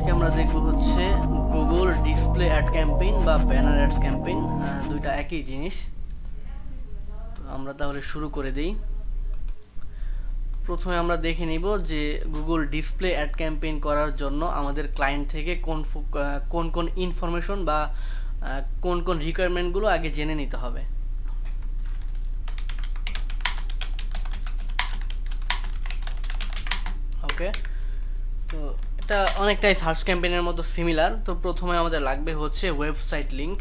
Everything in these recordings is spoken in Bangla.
আজকে আমরা দেখব হচ্ছে গুগল ডিসপ্লে অ্যাড ক্যাম্পেইন বা ব্যানার অ্যাডস ক্যাম্পেইন, দুইটা একই জিনিস। তো আমরা তাহলে শুরু করে দেই। প্রথমে আমরা দেখে নিব যে গুগল ডিসপ্লে অ্যাড ক্যাম্পেইন করার জন্য আমাদের ক্লায়েন্ট থেকে কোন কোন ইনফরমেশন বা কোন কোন রিকোয়ারমেন্টগুলো আগে জেনে নিতে হবে। ওকে, তো এটা অনেকটাই সার্চ ক্যাম্পেইনের মতো সিমিলার। তো প্রথমে আমাদের লাগবে হচ্ছে ওয়েবসাইট লিংক,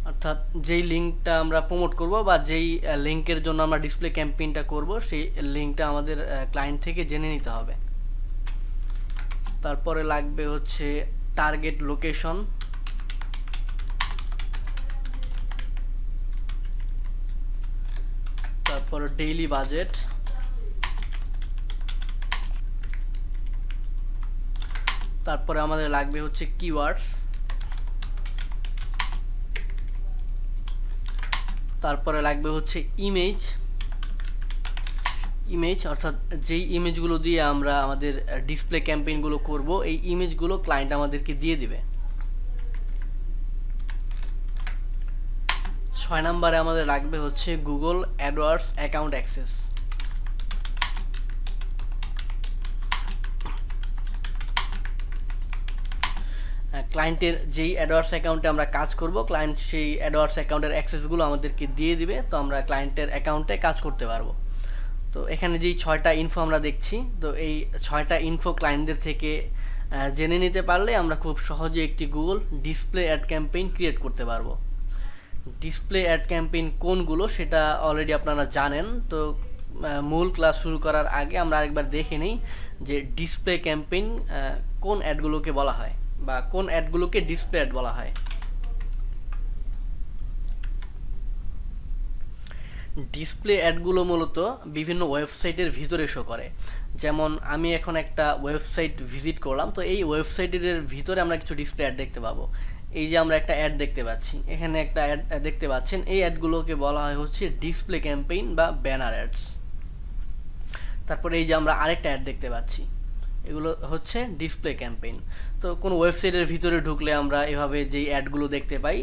অর্থাৎ যেই লিঙ্কটা আমরা প্রমোট করব বা যেই লিঙ্কের জন্য আমরা ডিসপ্লে ক্যাম্পেইনটা করব সেই লিঙ্কটা আমাদের ক্লায়েন্ট থেকে জেনে নিতে হবে। তারপরে লাগবে হচ্ছে টার্গেট লোকেশন, তারপরে ডেইলি বাজেট, তারপরে আমাদের লাগবে হচ্ছে কিওয়ার্ডস, তারপরে লাগবে হচ্ছে ইমেজ অর্থাৎ যেই ইমেজগুলো দিয়ে আমরা আমাদের ডিসপ্লে ক্যাম্পেইনগুলো করব এই ইমেজগুলো ক্লায়েন্ট আমাদেরকে দিয়ে দিবে। 6 নম্বরে আমাদের লাগবে হচ্ছে গুগল অ্যাডওয়ার্ডস অ্যাকাউন্ট অ্যাক্সেস। ক্লায়েন্টের যেই অ্যাডওয়ার্ডস অ্যাকাউন্টে আমরা কাজ করব ক্লায়েন্ট সেই অ্যাডওয়ার্ডস অ্যাকাউন্টের অ্যাক্সেসগুলো আমাদেরকে দিয়ে দিবে, তো আমরা ক্লায়েন্টের অ্যাকাউন্টে কাজ করতে পারবো। তো এখানে যেই 6টা ইনফো আমরা দেখছি, তো এই 6টা ইনফো ক্লায়েন্টদের থেকে জেনে নিতে পারলে আমরা খুব সহজে একটি Google display ad campaign create করতে পারবো। ডিসপ্লে অ্যাড ক্যাম্পেইন কোনগুলো সেটা অলরেডি আপনারা জানেন। তো মূল ক্লাস শুরু করার আগে আমরা আরেকবার দেখে নিই যে ডিসপ্লে ক্যাম্পেইন কোন অ্যাডগুলোকে বলা হয় বা কোন অ্যাডগুলোকে ডিসপ্লে অ্যাড বলা হয়। ডিসপ্লে অ্যাডগুলো মূলত বিভিন্ন ওয়েবসাইটের ভিতরে শো করে। যেমন আমি এখন একটা ওয়েবসাইট ভিজিট করলাম, তো এই ওয়েবসাইটের ভিতরে আমরা কিছু ডিসপ্লে অ্যাড দেখতে পাবো। এই যে আমরা একটা অ্যাড দেখতে পাচ্ছি, এখানে একটা অ্যাড দেখতে পাচ্ছেন, এই অ্যাডগুলোকে বলা হয় হচ্ছে ডিসপ্লে ক্যাম্পেইন বা ব্যানার অ্যাডস। তারপরে এই যে আমরা আরেকটা অ্যাড দেখতে পাচ্ছি, এগুলো হচ্ছে ডিসপ্লে ক্যাম্পেইন। তো কোনো ওয়েবসাইটের ভিতরে ঢুকলে আমরা এভাবে যেই অ্যাডগুলো দেখতে পাই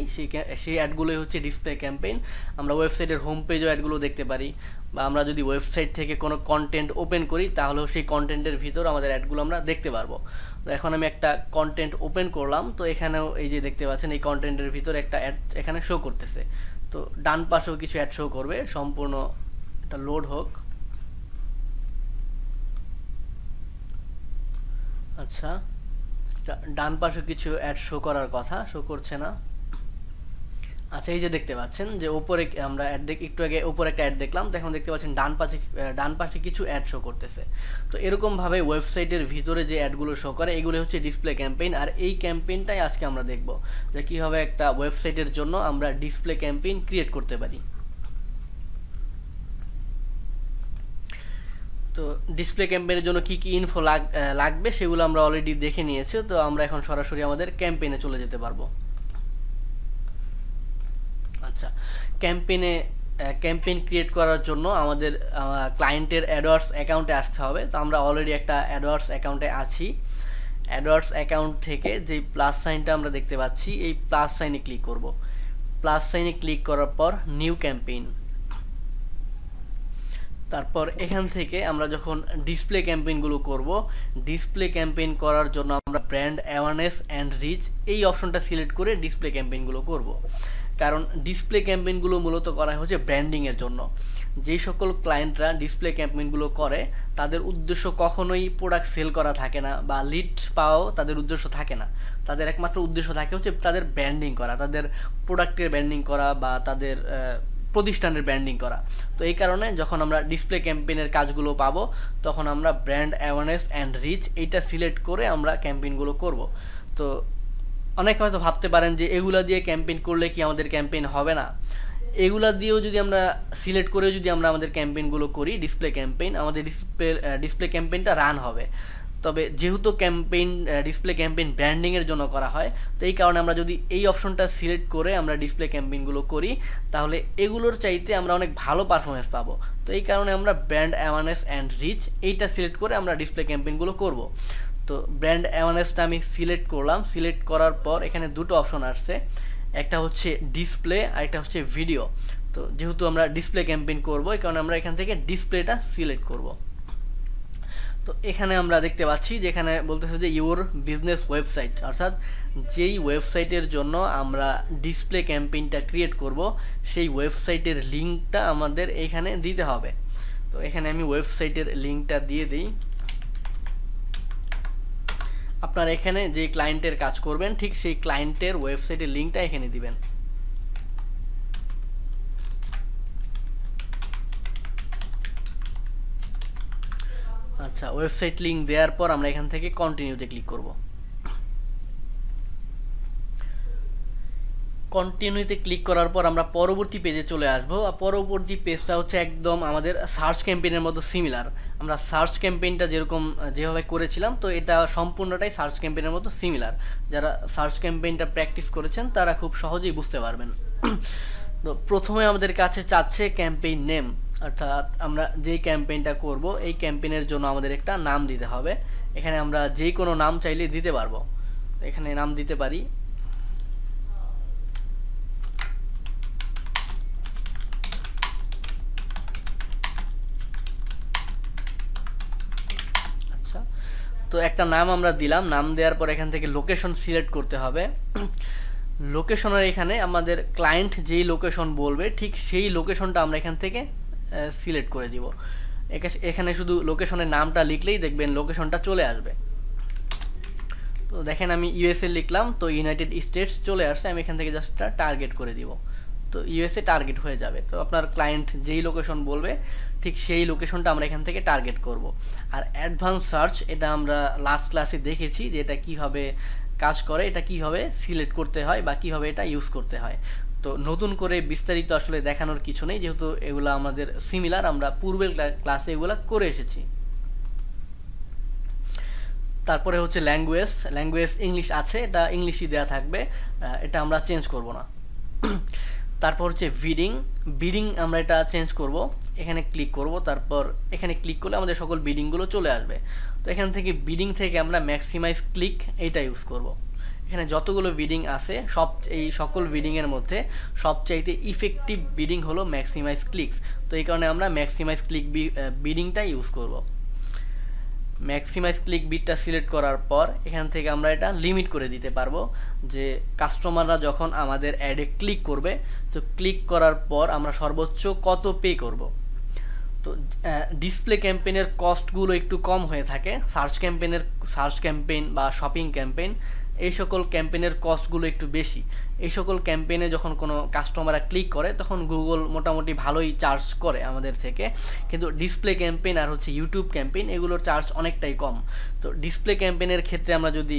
সেই অ্যাডগুলোই হচ্ছে ডিসপ্লে ক্যাম্পেইন। আমরা ওয়েবসাইটের হোম পেজও অ্যাডগুলো দেখতে পারি, বা আমরা যদি ওয়েবসাইট থেকে কোনো কন্টেন্ট ওপেন করি তাহলেও সেই কন্টেন্টের ভিতর আমাদের অ্যাডগুলো আমরা দেখতে পারবো। তো এখন আমি একটা কন্টেন্ট ওপেন করলাম, তো এখানেও এই যে দেখতে পাচ্ছেন এই কন্টেন্টের ভিতর একটা অ্যাড এখানে শো করতেছে। তো ডান পাশেও কিছু অ্যাড শো করবে, সম্পূর্ণ এটা লোড হোক। আচ্ছা, ডান পাশে কিছু অ্যাড শো করার কথা, শো করছে না। আচ্ছা, এই যে দেখতে পাচ্ছেন যে উপরে আমরা অ্যাড একটু আগে উপরে একটা অ্যাড দেখলাম, তো এখন দেখতে পাচ্ছেন ডান পাশে কিছু অ্যাড শো করতেছে। তো এরকম ভাবে ওয়েবসাইটের ভিতরে যে অ্যাডগুলো শো করে এগুলো হচ্ছে ডিসপ্লে ক্যাম্পেইন। আর এই ক্যাম্পেইনটাই আজকে আমরা দেখব যে কিভাবে একটা ওয়েবসাইটের জন্য আমরা ডিসপ্লে ক্যাম্পেইন ক্রিয়েট করতে পারি। তো ডিসপ্লে ক্যাম্পেইনের জন্য কি কি ইনফো লাগবে সেগুলো আমরা অলরেডি দেখে নিয়েছি। তো আমরা এখন সরাসরি আমাদের ক্যাম্পেইনে চলে যেতে পারবো। আচ্ছা, ক্যাম্পেইন ক্রিয়েট করার জন্য আমাদের ক্লায়েন্টের অ্যাডওয়ার্ডস অ্যাকাউন্টে আসতে হবে। তো আমরা অলরেডি একটা অ্যাডওয়ার্ডস অ্যাকাউন্টে আছি। অ্যাডওয়ার্ডস অ্যাকাউন্ট থেকে যে প্লাস সাইনটা আমরা দেখতে পাচ্ছি এই প্লাস সাইনে ক্লিক করব। প্লাস সাইনে ক্লিক করার পর নিউ ক্যাম্পেইন, তারপর এখান থেকে আমরা যখন ডিসপ্লে ক্যাম্পেইনগুলো করব, ডিসপ্লে ক্যাম্পেইন করার জন্য আমরা ব্র্যান্ড অ্যাওয়ারনেস অ্যান্ড রিচ এই অপশনটা সিলেক্ট করে ডিসপ্লে ক্যাম্পেইনগুলো করব। কারণ ডিসপ্লে ক্যাম্পেইনগুলো মূলত করা হচ্ছে ব্র্যান্ডিংয়ের জন্য। যেই সকল ক্লায়েন্টরা ডিসপ্লে ক্যাম্পেইনগুলো করে তাদের উদ্দেশ্য কখনোই প্রোডাক্ট সেল করা থাকে না বা লিড পাওয়াও তাদের উদ্দেশ্য থাকে না। তাদের একমাত্র উদ্দেশ্য থাকে হচ্ছে তাদের ব্র্যান্ডিং করা, তাদের প্রোডাক্টের ব্র্যান্ডিং করা বা তাদের প্রতিষ্ঠানের ব্র্যান্ডিং করা। তো এই কারণে যখন আমরা ডিসপ্লে ক্যাম্পেইনের কাজগুলো পাবো তখন আমরা ব্র্যান্ড অ্যাওয়ারনেস অ্যান্ড রিচ এইটা সিলেক্ট করে আমরা ক্যাম্পেইনগুলো করব। তো অনেকে হয়তো ভাবতে পারেন যে এগুলা দিয়ে ক্যাম্পেইন করলে কি আমাদের ক্যাম্পেইন হবে না। এগুলা দিয়েও যদি আমরা সিলেক্ট করে যদি আমরা আমাদের ক্যাম্পেইনগুলো করি ডিসপ্লে ক্যাম্পেইন, আমাদের ডিসপ্লে ক্যাম্পেইনটা রান হবে। তবে যেহেতু ক্যাম্পেইন ডিসপ্লে ক্যাম্পেইন ব্র্যান্ডিংয়ের জন্য করা হয়, তো এই কারণে আমরা যদি এই অপশনটা সিলেক্ট করে আমরা ডিসপ্লে ক্যাম্পেইনগুলো করি, তাহলে এগুলোর চাইতে আমরা অনেক ভালো পারফরমেন্স পাবো। তো এই কারণে আমরা ব্র্যান্ড অ্যাওয়ারনেস অ্যান্ড রিচ এইটা সিলেক্ট করে আমরা ডিসপ্লে ক্যাম্পেইনগুলো করব। তো ব্র্যান্ড অ্যাওয়ারনেসটা আমি সিলেক্ট করলাম। সিলেক্ট করার পর এখানে দুটো অপশন আসছে, একটা হচ্ছে ডিসপ্লে আর একটা হচ্ছে ভিডিও। তো যেহেতু আমরা ডিসপ্লে ক্যাম্পেইন করব, এই কারণে আমরা এখান থেকে ডিসপ্লেটা সিলেক্ট করব। তো এখানে আমরা দেখতে পাচ্ছি যে এখানে বলতেছে যে ইউর বিজনেস ওয়েবসাইট, অর্থাৎ যেই ওয়েবসাইটের জন্য আমরা ডিসপ্লে ক্যাম্পেইনটা ক্রিয়েট করব সেই ওয়েবসাইটের লিঙ্কটা আমাদের এখানে দিতে হবে। তো এখানে আমি ওয়েবসাইটের লিঙ্কটা দিয়ে দিই। আপনারা এখানে যে ক্লায়েন্টের কাজ করবেন ঠিক সেই ক্লায়েন্টের ওয়েবসাইটের লিঙ্কটা এখানে দিবেন। আচ্ছা, ওয়েবসাইট লিঙ্ক দেওয়ার পর আমরা এখান থেকে কন্টিনিউতে ক্লিক করব। কন্টিনিউতে ক্লিক করার পর আমরা পরবর্তী পেজে চলে আসবো। আর পরবর্তী পেজটা হচ্ছে একদম আমাদের সার্চ ক্যাম্পেইনের মতো সিমিলার। আমরা সার্চ ক্যাম্পেইনটা যেরকম যেভাবে করেছিলাম, তো এটা সম্পূর্ণটাই সার্চ ক্যাম্পেইনের মতো সিমিলার। যারা সার্চ ক্যাম্পেইনটা প্র্যাকটিস করেছেন তারা খুব সহজেই বুঝতে পারবেন। তো প্রথমে আমাদের কাছে চাচ্ছে ক্যাম্পেইন নেম, অর্থাৎ আমরা যেই ক্যাম্পেইনটা করব এই ক্যাম্পেইনের জন্য আমাদের একটা নাম দিতে হবে। এখানে আমরা যেই কোনো নাম চাইলে দিতে পারবো। এখানে নাম দিতে পারি। আচ্ছা, তো একটা নাম আমরা দিলাম। নাম দেওয়ার পর এখান থেকে লোকেশন সিলেক্ট করতে হবে। লোকেশনের এখানে আমাদের ক্লায়েন্ট যেই লোকেশন বলবে ঠিক সেই লোকেশনটা আমরা এখান থেকে সিলেক্ট করে দিব। এখানে শুধু লোকেশনের নামটা লিখলেই দেখবেন লোকেশনটা চলে আসবে। তো দেখেন আমি ইউএসএ লিখলাম, তো ইউনাইটেড স্টেটস চলে আসছে। আমি এখান থেকে জাস্ট টার্গেট করে দিব, তো ইউএসএ টার্গেট হয়ে যাবে। তো আপনার ক্লায়েন্ট যেই লোকেশন বলবে ঠিক সেই লোকেশনটা আমরা এখান থেকে টার্গেট করব। আর অ্যাডভান্স সার্চ এটা আমরা লাস্ট ক্লাসে দেখেছি যে এটা কীভাবে কাজ করে, এটা কীভাবে সিলেক্ট করতে হয় বা কীভাবে এটা ইউজ করতে হয়। তো নতুন করে বিস্তারিত আসলে দেখানোর কিছু নেই, যেহেতু এগুলো আমাদের সিমিলার, আমরা পূর্বের ক্লাসে এগুলো করে এসেছি। তারপরে হচ্ছে ল্যাঙ্গুয়েজ ইংলিশ আছে, এটা ইংলিশই দেওয়া থাকবে, এটা আমরা চেঞ্জ করব না। তারপর হচ্ছে বিডিং আমরা এটা চেঞ্জ করব। এখানে ক্লিক করব, তারপর এখানে ক্লিক করলে আমাদের সকল বিডিংগুলো চলে আসবে। তো এখান থেকে বিডিং থেকে আমরা ম্যাক্সিমাইজ ক্লিক এইটা ইউজ করব। এখানে যতগুলো বিডিং আছে এই সকল বিডিংয়ের মধ্যে সবচাইতে ইফেক্টিভ বিডিং হলো ম্যাক্সিমাইজ ক্লিকস। তো এই কারণে আমরা ম্যাক্সিমাইজ ক্লিক বিডিংটা ইউজ করব। ম্যাক্সিমাইজ ক্লিক বিটটা সিলেক্ট করার পর এখান থেকে আমরা এটা লিমিট করে দিতে পারবো যে কাস্টমাররা যখন আমাদের অ্যাডে ক্লিক করবে, তো ক্লিক করার পর আমরা সর্বোচ্চ কত পে করব। তো ডিসপ্লে ক্যাম্পেইনের কস্টগুলো একটু কম হয়ে থাকে। সার্চ ক্যাম্পেইন বা শপিং ক্যাম্পেইন এই সকল ক্যাম্পেইনের কস্টগুলো একটু বেশি। এই সকল ক্যাম্পেইনে যখন কোনো কাস্টমাররা ক্লিক করে তখন গুগল মোটামুটি ভালোই চার্জ করে আমাদের থেকে, কিন্তু ডিসপ্লে ক্যাম্পেইন আর হচ্ছে ইউটিউব ক্যাম্পেইন এগুলোর চার্জ অনেকটাই কম। তো ডিসপ্লে ক্যাম্পেইনের ক্ষেত্রে আমরা যদি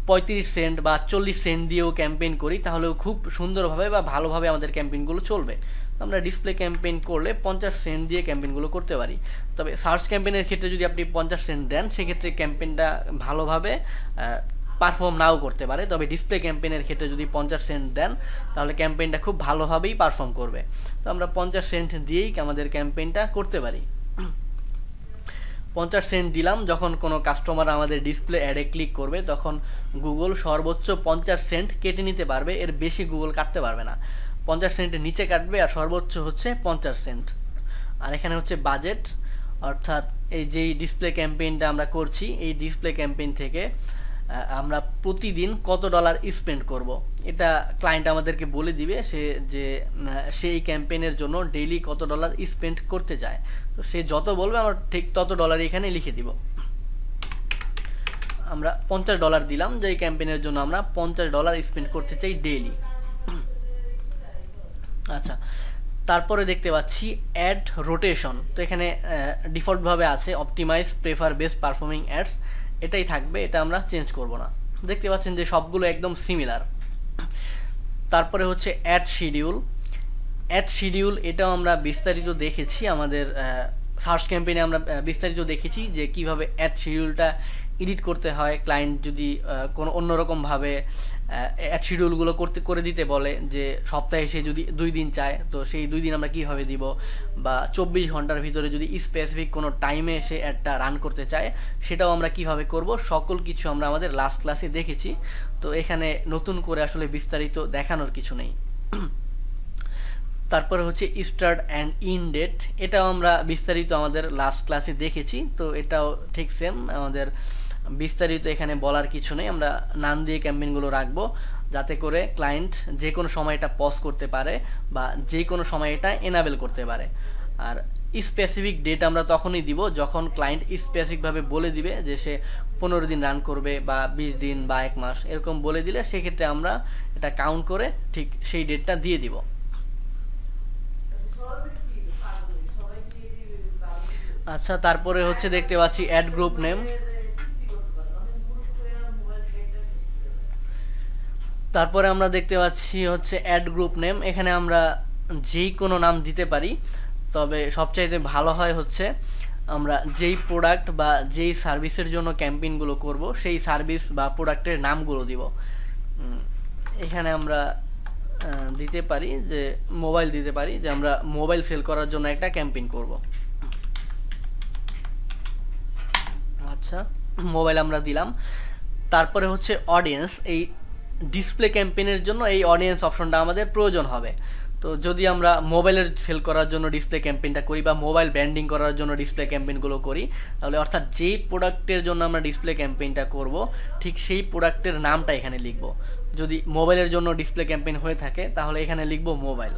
35 সেন্ট বা 40 সেন্ট দিয়েও ক্যাম্পেইন করি তাহলেও খুব সুন্দরভাবে বা ভালোভাবে আমাদের ক্যাম্পেইনগুলো চলবে। আমরা ডিসপ্লে ক্যাম্পেইন করলে 50 সেন্ট দিয়ে ক্যাম্পেইনগুলো করতে পারি। তবে সার্চ ক্যাম্পেইনের ক্ষেত্রে যদি আপনি 50 সেন্ট দেন সেক্ষেত্রে ক্যাম্পেইনটা ভালোভাবে পারফর্ম নাও করতে পারে। তবে ডিসপ্লে ক্যাম্পেইনের ক্ষেত্রে যদি 50 সেন্ট দেন তাহলে ক্যাম্পেইনটা খুব ভালোভাবেই পারফর্ম করবে। তো আমরা 50 সেন্ট দিয়েই আমাদের ক্যাম্পেইনটা করতে পারি। 50 সেন্ট দিলাম, যখন কোনো কাস্টমার আমাদের ডিসপ্লে অ্যাডে ক্লিক করবে তখন গুগল সর্বোচ্চ 50 সেন্ট কেটে নিতে পারবে, এর বেশি গুগল কাটতে পারবে না। 50 সেন্টের নিচে কাটবে আর সর্বোচ্চ হচ্ছে 50 সেন্ট। আর এখানে হচ্ছে বাজেট, অর্থাৎ এই যেই ডিসপ্লে ক্যাম্পেইনটা আমরা করছি এই ডিসপ্লে ক্যাম্পেইন থেকে আমরা প্রতিদিন কত ডলার স্পেন্ড করব, এটা ক্লায়েন্ট আমাদেরকে বলে দিবে সে এই ক্যাম্পেইনের জন্য ডেইলি কত ডলার স্পেন্ড করতে চায়। তো সে যত বলবে আমরা ঠিক তত ডলার এখানে লিখে দিব। আমরা $50 দিলাম যে এই ক্যাম্পেইনের জন্য আমরা $50 স্পেন্ড করতে চাই ডেইলি। আচ্ছা, তারপরে দেখতে পাচ্ছি অ্যাড রোটেশন। তো এখানে ডিফল্টভাবে আছে optimize prefer best performing ads, এটাই থাকবে, এটা আমরা চেঞ্জ করব না। দেখতে পাচ্ছেন যে সবগুলো একদম সিমিলার। তারপরে হচ্ছে অ্যাড শিডিউল। এটাও আমরা বিস্তারিত দেখেছি আমাদের সার্চ ক্যাম্পেইনে আমরা বিস্তারিত দেখেছি যে কিভাবে অ্যাড শিডিউলটা এডিট করতে হয়। ক্লায়েন্ট যদি কোনো অন্যরকমভাবে অ্যাড শিডিউলগুলো করে দিতে বলে, যে সপ্তাহে সে যদি 2 দিন চায় তো সেই 2 দিন আমরা কীভাবে দিব, বা 24 ঘন্টার ভিতরে যদি স্পেসিফিক কোনো টাইমে সে অ্যাডটা রান করতে চায় সেটাও আমরা কিভাবে করব, সকল কিছু আমরা আমাদের লাস্ট ক্লাসে দেখেছি। তো এখানে নতুন করে আসলে বিস্তারিত দেখানোর কিছু নেই। তারপরে হচ্ছে স্টার্ট অ্যান্ড ইন ডেট, এটাও আমরা বিস্তারিত আমাদের লাস্ট ক্লাসে দেখেছি। তো এটাও ঠিক সেম, আমাদের বিস্তারিত এখানে বলার কিছু নেই। আমরা নাম দিয়ে ক্যাম্পেইনগুলো রাখবো যাতে করে ক্লায়েন্ট যে কোনো সময় এটা পজ করতে পারে বা যে কোনো সময় এটা এনাবেল করতে পারে। আর স্পেসিফিক ডেট আমরা তখনই দিব যখন ক্লায়েন্ট স্পেসিফিকভাবে বলে দিবে যে সে 15 দিন রান করবে বা 20 দিন বা 1 মাস এরকম বলে দিলে সেক্ষেত্রে আমরা এটা কাউন্ট করে ঠিক সেই ডেটটা দিয়ে দিব। আচ্ছা, তারপরে হচ্ছে দেখতে পাচ্ছি অ্যাড গ্রুপ নেম। তারপরে আমরা দেখতে পাচ্ছি হচ্ছে অ্যাড গ্রুপ নেম। এখানে আমরা যেই কোনো নাম দিতে পারি, তবে সবচাইতে ভালো হয় হচ্ছে আমরা যেই প্রোডাক্ট বা যেই সার্ভিসের জন্য ক্যাম্পেইনগুলো করব সেই সার্ভিস বা প্রোডাক্টের নামগুলো দিব। এখানে আমরা দিতে পারি যে মোবাইল দিতে পারি, যে আমরা মোবাইল সেল করার জন্য একটা ক্যাম্পেইন করব। আচ্ছা, মোবাইল আমরা দিলাম। তারপরে হচ্ছে অডিয়েন্স। এই ডিসপ্লে ক্যাম্পেইনের জন্য এই অডিয়েন্স অপশনটা আমাদের প্রয়োজন হবে। তো যদি আমরা মোবাইলের সেল করার জন্য ডিসপ্লে ক্যাম্পেইনটা করি বা মোবাইল ব্র্যান্ডিং করার জন্য ডিসপ্লে ক্যাম্পেইনগুলো করি, তাহলে অর্থাৎ যেই প্রোডাক্টের জন্য আমরা ডিসপ্লে ক্যাম্পেইনটা করব ঠিক সেই প্রোডাক্টের নামটা এখানে লিখব। যদি মোবাইলের জন্য ডিসপ্লে ক্যাম্পেইন হয়ে থাকে তাহলে এখানে লিখব মোবাইল।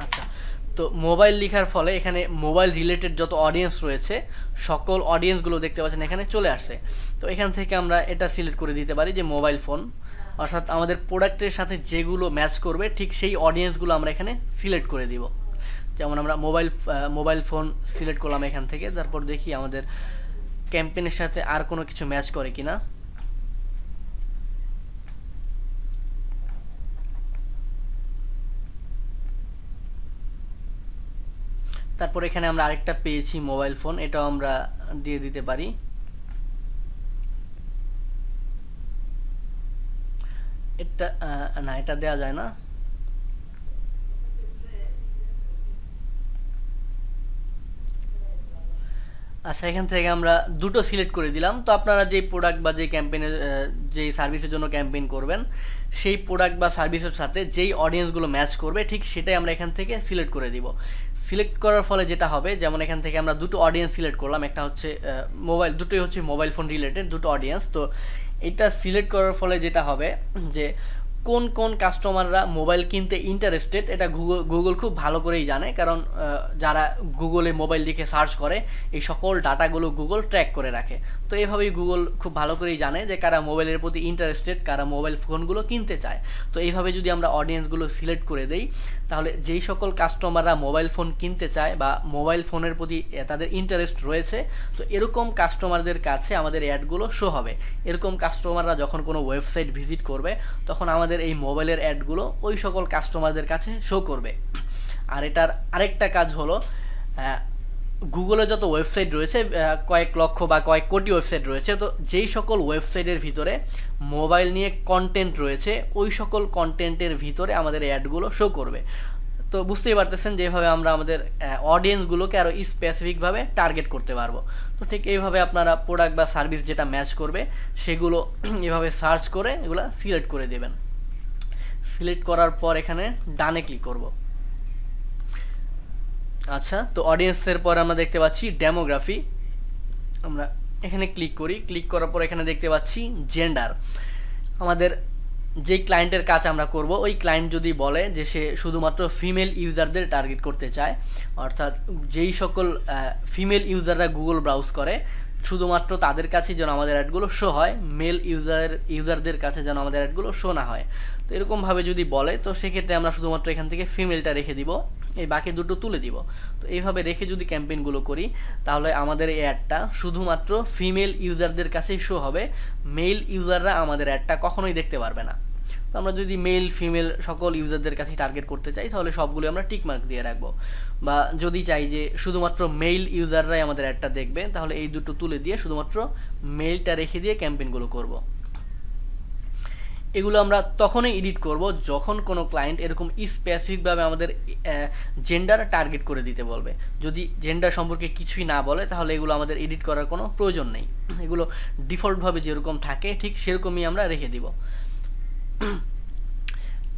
আচ্ছা, তো মোবাইল লেখার ফলে এখানে মোবাইল রিলেটেড যত অডিয়েন্স রয়েছে সকল অডিয়েন্সগুলো দেখতে পাচ্ছেন এখানে চলে আসছে। তো এখান থেকে আমরা এটা সিলেক্ট করে দিতে পারি যে মোবাইল ফোন, অর্থাৎ আমাদের প্রোডাক্টের সাথে যেগুলো ম্যাচ করবে ঠিক সেই অডিয়েন্সগুলো আমরা এখানে সিলেক্ট করে দিব। যেমন আমরা মোবাইল ফোন সিলেক্ট করলাম এখান থেকে, তারপর দেখি আমাদের ক্যাম্পেইনের সাথে আর কোনো কিছু ম্যাচ করে কিনা। তারপর এখানে আমরা আরেকটা পেয়েছি মোবাইল ফোন, এটাও আমরা দিয়ে দিতে পারি। এটা না, এটা দেওয়া যায় না। আচ্ছা, এখান থেকে আমরা দুটো সিলেক্ট করে দিলাম। তো আপনারা যেই প্রোডাক্ট বা যেই ক্যাম্পেইনের যেই সার্ভিসের জন্য ক্যাম্পেইন করবেন সেই প্রোডাক্ট বা সার্ভিসের সাথে যেই অডিয়েন্সগুলো ম্যাচ করবে ঠিক সেটাই আমরা এখান থেকে সিলেক্ট করে দিব। সিলেক্ট করার ফলে যেটা হবে, যেমন এখান থেকে আমরা দুটো অডিয়েন্স সিলেক্ট করলাম, একটা হচ্ছে দুটোই হচ্ছে মোবাইল ফোন রিলেটেড দুটো অডিয়েন্স। তো এটা সিলেক্ট করার ফলে যেটা হবে যে কোন কোন কাস্টমাররা মোবাইল কিনতে ইন্টারেস্টেড এটা গুগল খুব ভালো করেই জানে, কারণ যারা গুগলে মোবাইল লিখে সার্চ করে এই সকল ডাটাগুলো গুগল ট্র্যাক করে রাখে। তো এইভাবেই গুগল খুব ভালো করেই জানে যে কারা মোবাইলের প্রতি ইন্টারেস্টেড, কারা মোবাইল ফোনগুলো কিনতে চায়। তো এইভাবে যদি আমরা অডিয়েন্সগুলো সিলেক্ট করে দেই তাহলে যেই সকল কাস্টমাররা মোবাইল ফোন কিনতে চায় বা মোবাইল ফোনের প্রতি তাদের ইন্টারেস্ট রয়েছে, তো এরকম কাস্টমারদের কাছে আমাদের অ্যাডগুলো শো হবে। এরকম কাস্টমাররা যখন কোনো ওয়েবসাইট ভিজিট করবে তখন আমাদের এই মোবাইলের অ্যাডগুলো ওই সকল কাস্টমারদের কাছে শো করবে। আর এটার আরেকটা কাজ হলো, গুগলে যত ওয়েবসাইট রয়েছে কয়েক লক্ষ বা কয়েক কোটি ওয়েবসাইট রয়েছে, তো যেই সকল ওয়েবসাইটের ভিতরে মোবাইল নিয়ে কন্টেন্ট রয়েছে ওই সকল কন্টেন্টের ভিতরে আমাদের অ্যাডগুলো শো করবে। তো বুঝতেই পারতেছেন যেভাবে আমরা আমাদের অডিয়েন্সগুলোকে আরও স্পেসিফিকভাবে টার্গেট করতে পারবো। তো ঠিক এইভাবে আপনারা প্রোডাক্ট বা সার্ভিস যেটা ম্যাচ করবে সেগুলো এভাবে সার্চ করে এগুলো সিলেক্ট করে দেবেন। সিলেক্ট করার পর এখানে ডানে ক্লিক করব। আচ্ছা, তো অডিয়েন্সের পর আমরা দেখতে পাচ্ছি ডেমোগ্রাফি, আমরা এখানে ক্লিক করি। ক্লিক করার পর এখানে দেখতে পাচ্ছি জেন্ডার। আমাদের যেই ক্লায়েন্টের কাজ আমরা করব ওই ক্লায়েন্ট যদি বলে যে সে শুধুমাত্র ফিমেল ইউজারদের টার্গেট করতে চায়, অর্থাৎ যেই সকল ফিমেল ইউজাররা গুগল ব্রাউজ করে শুধুমাত্র তাদের কাছেই যেন আমাদের অ্যাডগুলো শো হয়, মেল ইউজারদের কাছে যেন আমাদের অ্যাডগুলো শো না হয়। তো এরকমভাবে যদি বলে তো সেক্ষেত্রে আমরা শুধুমাত্র এখান থেকে ফিমেলটা রেখে দিব, এই বাকি দুটো তুলে দিব। তো এইভাবে রেখে যদি ক্যাম্পেইনগুলো করি তাহলে আমাদের এই অ্যাডটা শুধুমাত্র ফিমেল ইউজারদের কাছেই শো হবে, মেল ইউজাররা আমাদের অ্যাডটা কখনোই দেখতে পারবে না। তো আমরা যদি মেল ফিমেল সকল ইউজারদের কাছে টার্গেট করতে চাই তাহলে সবগুলো আমরা টিক মার্ক দিয়ে রাখবো, বা যদি চাই যে শুধুমাত্র মেল ইউজাররাই আমাদের অ্যাডটা দেখবে তাহলে এই দুটো তুলে দিয়ে শুধুমাত্র মেলটা রেখে দিয়ে ক্যাম্পেইনগুলো করব। এগুলো আমরা তখনই এডিট করব যখন কোনো ক্লায়েন্ট এরকম স্পেসিফিকভাবে আমাদের জেন্ডার টার্গেট করে দিতে বলবে। যদি জেন্ডার সম্পর্কে কিছুই না বলে তাহলে এগুলো আমাদের এডিট করার কোনো প্রয়োজন নেই, এগুলো ডিফল্টভাবে যেরকম থাকে ঠিক সেরকমই আমরা রেখে দিব।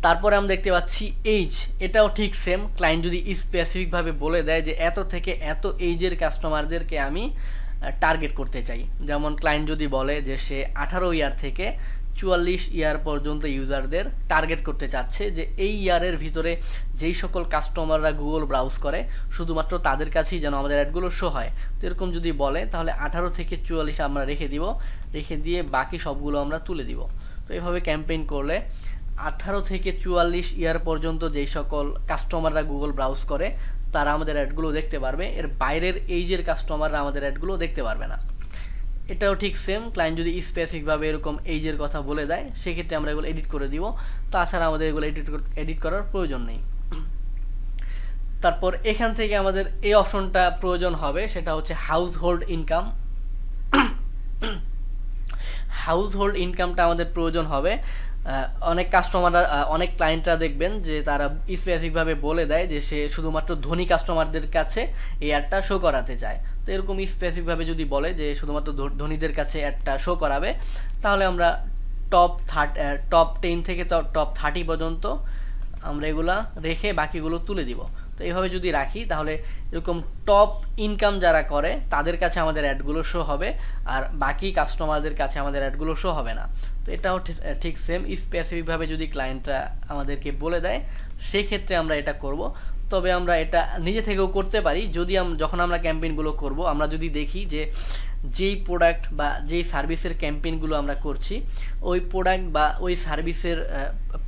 তারপরে আমরা দেখতে পাচ্ছি এইজ, এটাও ঠিক সেম। ক্লায়েন্ট যদি স্পেসিফিকভাবে বলে দেয় যে এত থেকে এত এইজের কাস্টমারদেরকে আমি টার্গেট করতে চাই, যেমন ক্লায়েন্ট যদি বলে যে সে 18 ইয়ার থেকে 44 ইয়ার পর্যন্ত ইউজারদের টার্গেট করতে চাচ্ছে, যে এই ইয়ারের ভিতরে যেই সকল কাস্টমাররা গুগল ব্রাউজ করে শুধুমাত্র তাদের কাছেই যেন আমাদের অ্যাডগুলো শো হয়। তো এরকম যদি বলে তাহলে 18 থেকে 44 আমরা রেখে দিব, রেখে দিয়ে বাকি সবগুলো আমরা তুলে দিব। তো এইভাবে ক্যাম্পেইন করলে 18 থেকে 44 ইয়ার পর্যন্ত যেই সকল কাস্টমাররা গুগল ব্রাউজ করে তারা আমাদের অ্যাডগুলো দেখতে পারবে, এর বাইরের এইজের কাস্টমাররা আমাদের অ্যাডগুলো দেখতে পারবে না। এটাও ঠিক সেম, ক্লায়েন্ট যদি স্পেসিফিকভাবে এরকম এইজের কথা বলে দেয় সেক্ষেত্রে আমরা এগুলো এডিট করে দিব, তাছাড়া আমাদের এগুলো এডিট করার প্রয়োজন নেই। তারপর এখান থেকে আমাদের এই অপশনটা প্রয়োজন হবে, সেটা হচ্ছে house hold income. House hold ইনকামটা আমাদের প্রয়োজন হবে। অনেক কাস্টমাররা অনেক ক্লায়েন্টরা দেখবেন যে তারা স্পেসিফিকভাবে বলে দেয় যে সে শুধুমাত্র ধনী কাস্টমারদের কাছে এই অ্যাডটা শো করাতে চায়। তো এরকম স্পেসিফিকভাবে যদি বলে যে শুধুমাত্র ধনীদের কাছে অ্যাডটা শো করাবে তাহলে আমরা টপ 10 থেকে টপ 30 পর্যন্ত আমরা এগুলা রেখে বাকিগুলো তুলে দিব। তো এইভাবে যদি রাখি তাহলে এরকম টপ ইনকাম যারা করে তাদের কাছে আমাদের অ্যাডগুলো শো হবে, আর বাকি কাস্টমারদের কাছে আমাদের অ্যাডগুলো শো হবে না। তো এটাও ঠিক সেম, স্পেসিফিকভাবে যদি ক্লায়েন্টরা আমাদেরকে বলে দেয় সেই ক্ষেত্রে আমরা এটা করব। তবে আমরা এটা নিজে থেকেও করতে পারি, যদি যখন আমরা ক্যাম্পেইনগুলো করব আমরা যদি দেখি যে যেই প্রোডাক্ট বা যেই সার্ভিসের ক্যাম্পেইনগুলো আমরা করছি ওই প্রোডাক্ট বা ওই সার্ভিসের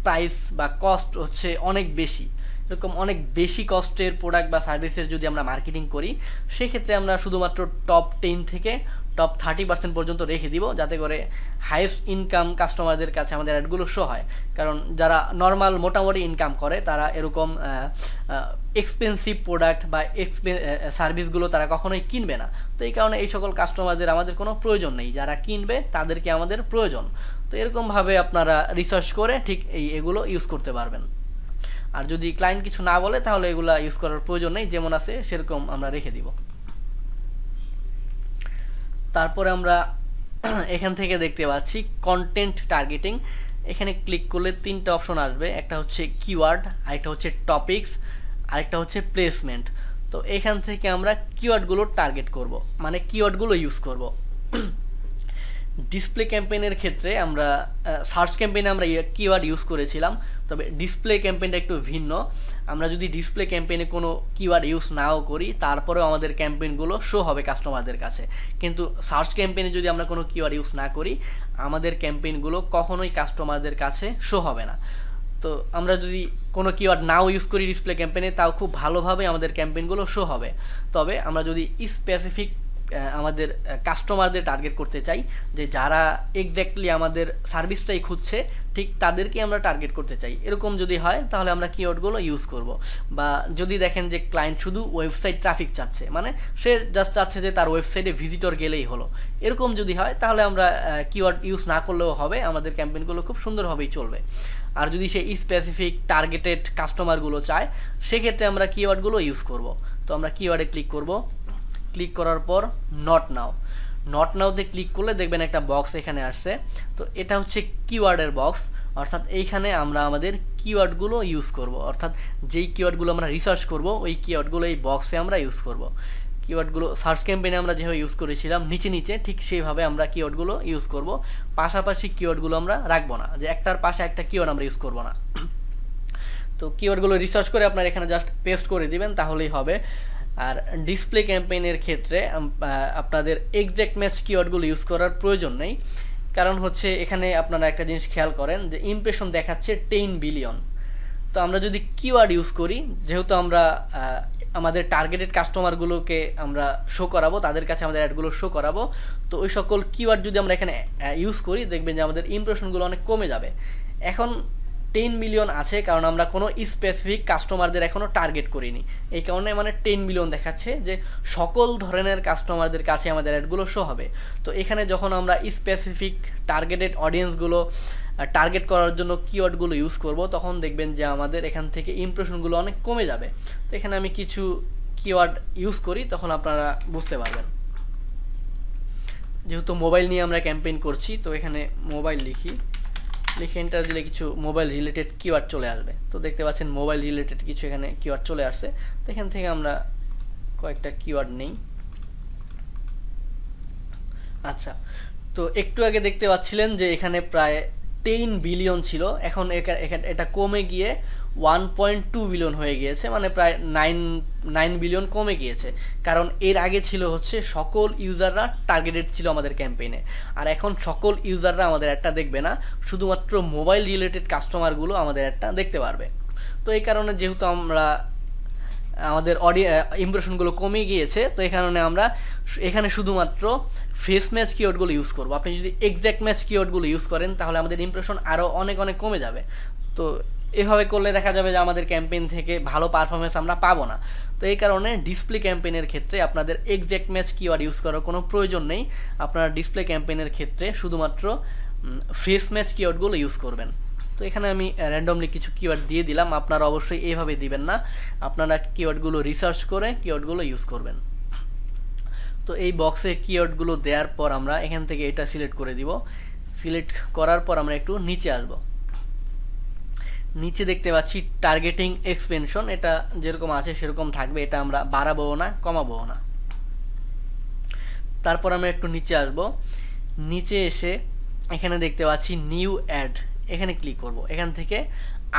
প্রাইস বা কস্ট হচ্ছে অনেক বেশি, এরকম অনেক বেশি কস্টের প্রোডাক্ট বা সার্ভিসের যদি আমরা মার্কেটিং করি সেক্ষেত্রে আমরা শুধুমাত্র টপ 10 থেকে টপ 30% পর্যন্ত রেখে দিব, যাতে করে হাইয়েস্ট ইনকাম কাস্টমারদের কাছে আমাদের অ্যাডগুলো শো হয়। কারণ যারা নর্মাল মোটামুটি ইনকাম করে তারা এরকম এক্সপেন্সিভ প্রোডাক্ট বা সার্ভিসগুলো তারা কখনোই কিনবে না। তো এই কারণে এই সকল কাস্টমারদের আমাদের কোনো প্রয়োজন নেই, যারা কিনবে তাদেরকে আমাদের প্রয়োজন। তো এরকমভাবে আপনারা রিসার্চ করে ঠিক এগুলো ইউজ করতে পারবেন। আর যদি ক্লায়েন্ট কিছু না বলে তাহলে এগুলা ইউজ করার প্রয়োজন নেই, যেমন আছে সেরকম আমরা রেখে দিব। তারপরে আমরা এখান থেকে দেখতে পাচ্ছি কন্টেন্ট টার্গেটিং। এখানে ক্লিক করলে 3টা অপশন আসবে, একটা হচ্ছে কিওয়ার্ড, আরেকটা হচ্ছে টপিকস, আরেকটা হচ্ছে প্লেসমেন্ট। তো এখান থেকে আমরা কিওয়ার্ডগুলো টার্গেট করব, মানে কিওয়ার্ডগুলো ইউজ করব। ডিসপ্লে ক্যাম্পেইনের ক্ষেত্রে আমরা সার্চ ক্যাম্পেইনে আমরা কিওয়ার্ড ইউজ করেছিলাম, তবে ডিসপ্লে ক্যাম্পেইনটা একটু ভিন্ন। আমরা যদি ডিসপ্লে ক্যাম্পেইনে কোনো কিওয়ার্ড ইউজ নাও করি তারপরেও আমাদের ক্যাম্পেইনগুলো শো হবে কাস্টমারদের কাছে, কিন্তু সার্চ ক্যাম্পেইনে যদি আমরা কোনো কিওয়ার্ড ইউজ না করি আমাদের ক্যাম্পেইনগুলো কখনোই কাস্টমারদের কাছে শো হবে না। তো আমরা যদি কোনো কিওয়ার্ড নাও ইউজ করি ডিসপ্লে ক্যাম্পেইনে তাও খুব ভালোভাবে আমাদের ক্যাম্পেইনগুলো শো হবে। তবে আমরা যদি স্পেসিফিক আমাদের কাস্টমারদের টার্গেট করতে চাই, যে যারা এক্স্যাক্টলি আমাদের সার্ভিসটাই খুঁজছে ঠিক তাদেরকে আমরা টার্গেট করতে চাই, এরকম যদি হয় তাহলে আমরা কিওয়ার্ডগুলো ইউজ করব। বা যদি দেখেন যে ক্লায়েন্ট শুধু ওয়েবসাইট ট্রাফিক চাচ্ছে, মানে সে জাস্ট চাচ্ছে যে তার ওয়েবসাইটে ভিজিটর গেলেই হলো, এরকম যদি হয় তাহলে আমরা কিওয়ার্ড ইউজ না করলেও হবে, আমাদের ক্যাম্পেইনগুলো খুব সুন্দরভাবেই চলবে। আর যদি সে স্পেসিফিক টার্গেটেড কাস্টমারগুলো চায় সেক্ষেত্রে আমরা কিওয়ার্ডগুলো ইউজ করব। তো আমরা কিওয়ার্ডে ক্লিক করব, ক্লিক করার পর নট নাওতে ক্লিক করলে দেখবেন একটা বক্স এখানে আসছে। তো এটা হচ্ছে কিওয়ার্ডের বক্স, অর্থাৎ এইখানে আমরা আমাদের কিওয়ার্ডগুলো ইউজ করব, অর্থাৎ যেই কিওয়ার্ডগুলো আমরা রিসার্চ করব ওই কিওয়ার্ডগুলো এই বক্সে আমরা ইউজ করব। কিওয়ার্ডগুলো সার্চ ক্যাম্পেইনে আমরা যেভাবে ইউজ করেছিলাম নিচে নিচে ঠিক সেইভাবে আমরা কিওয়ার্ডগুলো ইউজ করব, পাশাপাশি কিওয়ার্ডগুলো আমরা রাখবো না, যে একটার পাশে একটা কিওয়ার্ড আমরা ইউজ করব না। তো কিওয়ার্ডগুলো রিসার্চ করে আপনারা এখানে জাস্ট পেস্ট করে দিবেন তাহলেই হবে। আর ডিসপ্লে ক্যাম্পেইনের ক্ষেত্রে আপনাদের এক্স্যাক্ট ম্যাচ কিওয়ার্ডগুলো ইউজ করার প্রয়োজন নেই, কারণ হচ্ছে এখানে আপনারা একটা জিনিস খেয়াল করেন যে ইমপ্রেশন দেখাচ্ছে 10 বিলিয়ন। তো আমরা যদি কিওয়ার্ড ইউজ করি, যেহেতু আমরা আমাদের টার্গেটেড কাস্টমারগুলোকে আমরা শো করাবো, তাদের কাছে আমাদের অ্যাডগুলো শো করাবো, তো ওই সকল কিওয়ার্ড যদি আমরা এখানে ইউজ করি দেখবেন যে আমাদের ইমপ্রেশনগুলো অনেক কমে যাবে। এখন 10 মিলিয়ন আছে, কারণ আমরা কোনো স্পেসিফিক কাস্টমারদের এখনও টার্গেট করিনি, এই কারণে মানে 10 মিলিয়ন দেখাচ্ছে যে সকল ধরনের কাস্টমারদের কাছে আমাদের অ্যাডগুলো শো হবে। তো এখানে যখন আমরা স্পেসিফিক টার্গেটেড অডিয়েন্সগুলো টার্গেট করার জন্য কিওয়ার্ডগুলো ইউজ করব, তখন দেখবেন যে আমাদের এখান থেকে ইমপ্রেশনগুলো অনেক কমে যাবে। তো এখানে আমি কিছু কিওয়ার্ড ইউজ করি, তখন আপনারা বুঝতে পারবেন। যেহেতু মোবাইল নিয়ে আমরা ক্যাম্পেইন করছি, তো এখানে মোবাইল লিখে এন্টার দিলে কিছু মোবাইল রিলেটেড কিওয়ার্ড চলে আসবে। তো দেখতে পাচ্ছেন মোবাইল রিলেটেড কিছু এখানে কিওয়ার্ড চলে আসছে। তো এখান থেকে আমরা কয়েকটা কিওয়ার্ড নেই। আচ্ছা, তো একটু আগে দেখতে পাচ্ছিলেন যে এখানে প্রায় 10 বিলিয়ন ছিল, এখন এটা কমে গিয়ে 1.2 বিলিয়ন হয়ে গিয়েছে, মানে প্রায় 9 বিলিয়ন কমে গিয়েছে। কারণ এর আগে ছিল হচ্ছে সকল ইউজাররা টার্গেটেড ছিল আমাদের ক্যাম্পেইনে, আর এখন সকল ইউজাররা আমাদের একটা দেখবে না, শুধুমাত্র মোবাইল রিলেটেড কাস্টমারগুলো আমাদের একটা দেখতে পারবে। তো এই কারণে যেহেতু আমাদের ইমপ্রেশনগুলো কমে গিয়েছে, তো এই কারণে আমরা এখানে শুধুমাত্র ফেস ম্যাচ কিওয়ার্ডগুলো ইউজ করবো। আপনি যদি এক্স্যাক্ট ম্যাচ কিওয়ার্ডগুলো ইউজ করেন, তাহলে আমাদের ইমপ্রেশন আরও অনেক কমে যাবে। তো এভাবে করলে দেখা যাবে যে আমাদের ক্যাম্পেইন থেকে ভালো পারফরমেন্স আমরা পাবো না। তো এই কারণে ডিসপ্লে ক্যাম্পেইনের ক্ষেত্রে আপনাদের এক্স্যাক্ট ম্যাচ কিওয়ার্ড ইউজ করার কোনো প্রয়োজন নেই। আপনারা ডিসপ্লে ক্যাম্পেইনের ক্ষেত্রে শুধুমাত্র ফেস ম্যাচ কিওয়ার্ডগুলো ইউজ করবেন। তো এখানে আমি র্যান্ডমলি কিছু কিওয়ার্ড দিয়ে দিলাম, আপনারা অবশ্যই এইভাবে দিবেন না, আপনারা কিওয়ার্ডগুলো রিসার্চ করে কিওয়ার্ডগুলো ইউজ করবেন। তো এই বক্সে কিওয়ার্ডগুলো দেওয়ার পর আমরা এখান থেকে এটা সিলেক্ট করে দিব। সিলেক্ট করার পর আমরা একটু নিচে আসব। নিচে দেখতে পাচ্ছি টার্গেটিং এক্সপেনশন, এটা যেরকম আছে সেরকম থাকবে, এটা আমরা বাড়াবো না কমাবো না। তারপর আমরা একটু নিচে আসব। নিচে এসে এখানে দেখতে পাচ্ছি নিউ অ্যাড, এখানে ক্লিক করব। এখান থেকে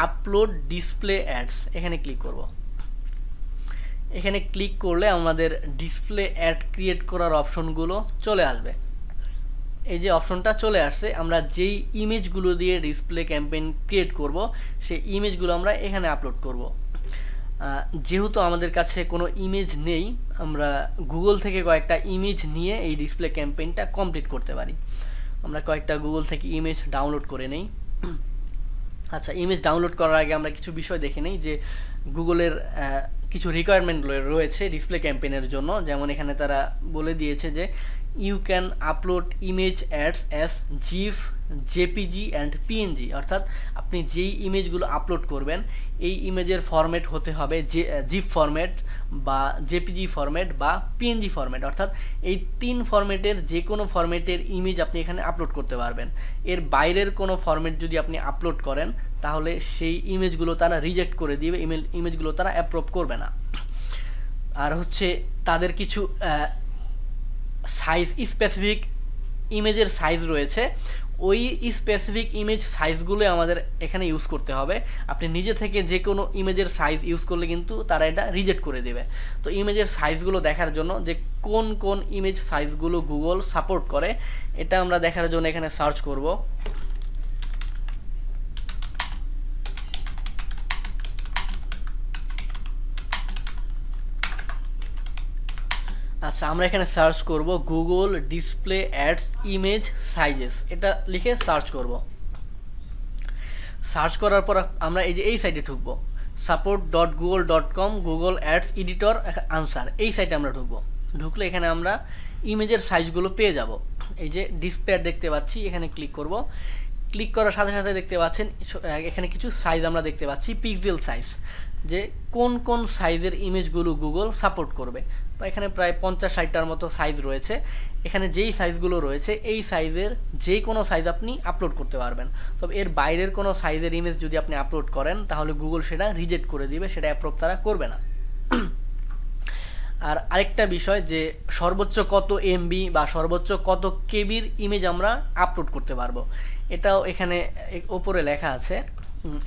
আপলোড ডিসপ্লে অ্যাডস, এখানে ক্লিক করব। এখানে ক্লিক করলে আমাদের ডিসপ্লে অ্যাড ক্রিয়েট করার অপশনগুলো চলে আসবে। এই যে অপশনটা চলে আসছে, আমরা যেই ইমেজগুলো দিয়ে ডিসপ্লে ক্যাম্পেইন ক্রিয়েট করব, সেই ইমেজগুলো আমরা এখানে আপলোড করব। যেহেতু আমাদের কাছে কোনো ইমেজ নেই, আমরা গুগল থেকে কয়েকটা ইমেজ নিয়ে এই ডিসপ্লে ক্যাম্পেইনটা কমপ্লিট করতে পারি। আমরা কয়েকটা গুগল থেকে ইমেজ ডাউনলোড করে নেই। আচ্ছা, ইমেজ ডাউনলোড করার আগে আমরা কিছু বিষয় দেখে নেই যে গুগলের কিছু রিকোয়ারমেন্ট রয়েছে ডিসপ্লে ক্যাম্পেইনের জন্য। যেমন এখানে তারা বলে দিয়েছে যে you can upload image ads as GIF, JPG and PNG, অর্থাৎ আপনি যেই ইমেজগুলো আপলোড করবেন এই ইমেজের ফরম্যাট হতে হবে জিপ ফরম্যাট বা জেপিজি ফরম্যাট বা পিএনজি ফরম্যাট, অর্থাৎ এই 3 ফরম্যাটের যে কোনো ফরম্যাটের ইমেজ আপনি এখানে আপলোড করতে পারবেন। এর বাইরের কোনো ফরম্যাট যদি আপনি আপলোড করেন, তাহলে সেই ইমেজগুলো তারা রিজেক্ট করে দিবে, ইমেজগুলো তারা অ্যাপ্রুভ করবে না। আর হচ্ছে তাদের কিছু সাইজ, স্পেসিফিক ইমেজের সাইজ রয়েছে, ওই স্পেসিফিক ইমেজ সাইজগুলো আমাদের এখানে ইউজ করতে হবে। আপনি নিজে থেকে যে কোনো ইমেজের সাইজ ইউজ করলে কিন্তু তারা এটা রিজেক্ট করে দেবে। তো ইমেজের সাইজগুলো দেখার জন্য যে কোন কোন ইমেজ সাইজগুলো গুগল সাপোর্ট করে, এটা আমরা দেখার জন্য এখানে সার্চ করব। আচ্ছা, আমরা এখানে সার্চ করব Google display ads image sizes, এটা লিখে সার্চ করব। সার্চ করার পর আমরা এই সাইটে ঢুকবো, support.google.com Google ads editor answer, এই সাইটে আমরা ঢুকবো। ঢুকলে এখানে আমরা ইমেজের সাইজগুলো পেয়ে যাব। এই যে ডিসপ্লে দেখতে পাচ্ছি, এখানে ক্লিক করব। ক্লিক করার সাথে সাথে দেখতে পাচ্ছেন এখানে কিছু সাইজ আমরা দেখতে পাচ্ছি, পিক্সেল সাইজ, যে কোন কোন সাইজের ইমেজগুলো গুগল সাপোর্ট করবে। এখানে প্রায় 50-60টার মতো সাইজ রয়েছে। এখানে যেই সাইজগুলো রয়েছে এই সাইজের যে কোনো সাইজ আপনি আপলোড করতে পারবেন। তবে এর বাইরের কোনো সাইজের ইমেজ যদি আপনি আপলোড করেন, তাহলে গুগল সেটা রিজেক্ট করে দিবে, সেটা অ্যাপ্রুভ তারা করবে না। আর আরেকটা বিষয় যে সর্বোচ্চ কত এমবি বা সর্বোচ্চ কত কেবির ইমেজ আমরা আপলোড করতে পারবো, এটাও এখানে ওপরে লেখা আছে।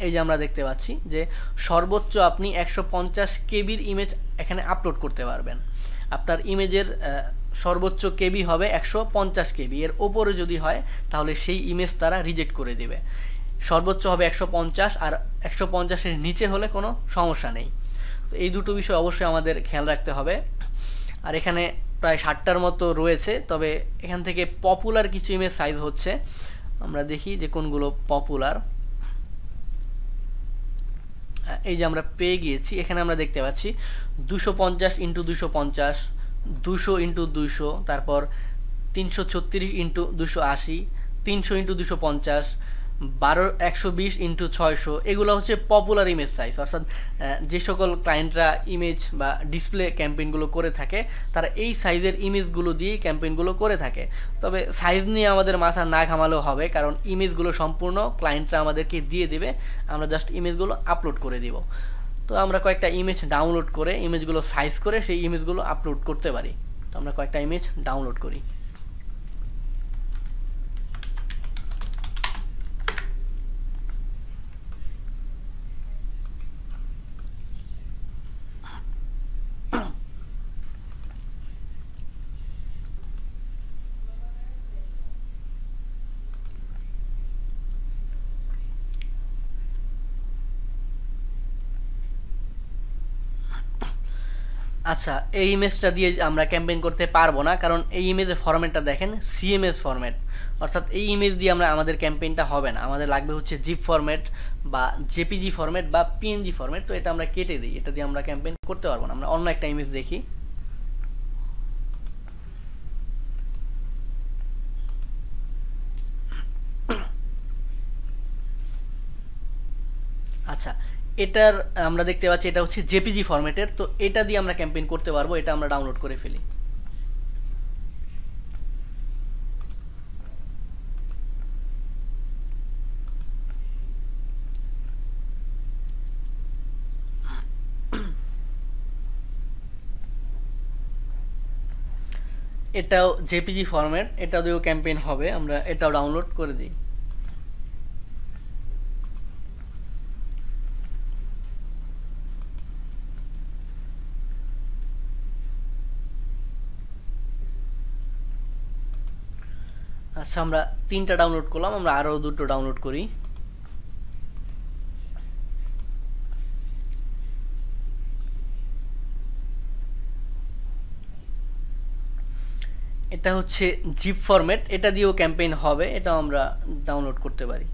এই যে আমরা দেখতে পাচ্ছি যে সর্বোচ্চ আপনি 150 কেবির ইমেজ এখানে আপলোড করতে পারবেন। আপনার ইমেজের সর্বোচ্চ কেবি হবে 150 কেবি, এর ওপরে যদি হয় তাহলে সেই ইমেজ তারা রিজেক্ট করে দেবে। সর্বোচ্চ হবে 150, আর 150-এর নিচে হলে কোনো সমস্যা নেই। তো এই দুটো বিষয় অবশ্যই আমাদের খেয়াল রাখতে হবে। আর এখানে প্রায় 60টার মতো রয়েছে, তবে এখান থেকে পপুলার কিছু ইমেজ সাইজ হচ্ছে, আমরা দেখি যে কোনগুলো পপুলার। এই যে আমরা পেয়ে গিয়েছি, এখানে আমরা দেখতে পাচ্ছি 250 ইন্টু 250, 200 ইন্টু 200, তারপর 336 ইন্টু 280, 300 ইন্টু 250, 120 ইন্টু 600। এগুলো হচ্ছে পপুলার ইমেজ সাইজ, অর্থাৎ যে সকল ক্লায়েন্টরা ইমেজ বা ডিসপ্লে ক্যাম্পেইনগুলো করে থাকে তারা এই সাইজের ইমেজগুলো দিয়েই ক্যাম্পেইনগুলো করে থাকে। তবে সাইজ নিয়ে আমাদের মাথা না ঘামালেও হবে, কারণ ইমেজগুলো সম্পূর্ণ ক্লায়েন্টরা আমাদেরকে দিয়ে দেবে, আমরা জাস্ট ইমেজগুলো আপলোড করে দিব। তো আমরা কয়েকটা ইমেজ ডাউনলোড করে ইমেজগুলো সাইজ করে সেই ইমেজগুলো আপলোড করতে পারি। তো আমরা কয়েকটা ইমেজ ডাউনলোড করি। আচ্ছা, এই ইমেজটা দিয়ে আমরা ক্যাম্পেইন করতে পারবো না, কারণ এই ইমেজের ফরম্যাটটা দেখেন সিএমএস ফরম্যাট, অর্থাৎ এই ইমেজ দিয়ে আমাদের ক্যাম্পেইনটা হবে না। আমাদের লাগবে হচ্ছে জিপ ফরম্যাট বা জেপিজি ফরম্যাট বা পিএনজি ফরম্যাট। তো এটা আমরা কেটে দিই, এটা দিয়ে আমরা ক্যাম্পেইন করতে পারবো না। আমরা অন্য একটা ইমেজ দেখি। আচ্ছা, এটার আমরা দেখতে পাচ্ছি এটা হচ্ছে জেপিজি ফরম্যাটের, তো এটা দিয়ে আমরা ক্যাম্পেইন করতে পারবো। এটা আমরা ডাউনলোড করে ফেলি। এটাও জেপিজি ফরম্যাট, এটা দিয়েও ক্যাম্পেইন হবে। আমরা এটাও ডাউনলোড করে দিই। আচ্ছা, আমরা 3টা ডাউনলোড করলাম, আমরা আরও 2টো ডাউনলোড করি। এটা হচ্ছে জিপ ফরম্যাট, এটা দিয়েও ক্যাম্পেইন হবে, এটাও আমরা ডাউনলোড করতে পারি।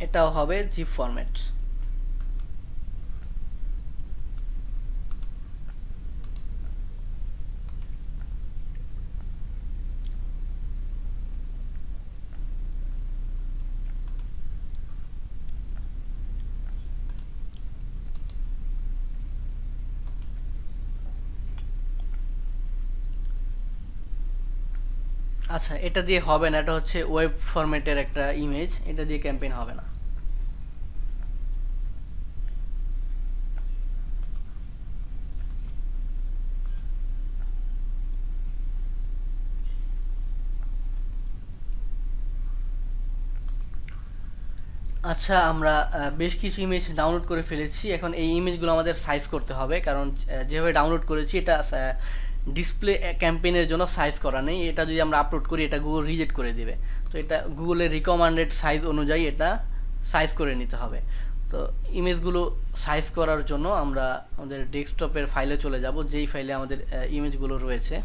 এটাও হবে জিপ ফরম্যাট। আচ্ছা, এটা দিয়ে হবে না, এটা হচ্ছে ওয়েব ফরম্যাটের একটা ইমেজ, এটা দিয়ে ক্যাম্পেইন হবে না। আচ্ছা, আমরা বেশ কিছু ইমেজ ডাউনলোড করে ফেলেছি। এখন এই ইমেজগুলো আমাদের সাইজ করতে হবে, কারণ যেভাবে ডাউনলোড করেছি এটা ডিসপ্লে ক্যাম্পেইনের জন্য সাইজ করা নেই। এটা যদি আমরা আপলোড করি এটা গুগল রিজেক্ট করে দিবে। তো এটা গুগলের রিকমান্ডেড সাইজ অনুযায়ী এটা সাইজ করে নিতে হবে। তো ইমেজগুলো সাইজ করার জন্য আমরা আমাদের ডেস্কটপের ফাইলে চলে যাব, যেই ফাইলে আমাদের ইমেজগুলো রয়েছে।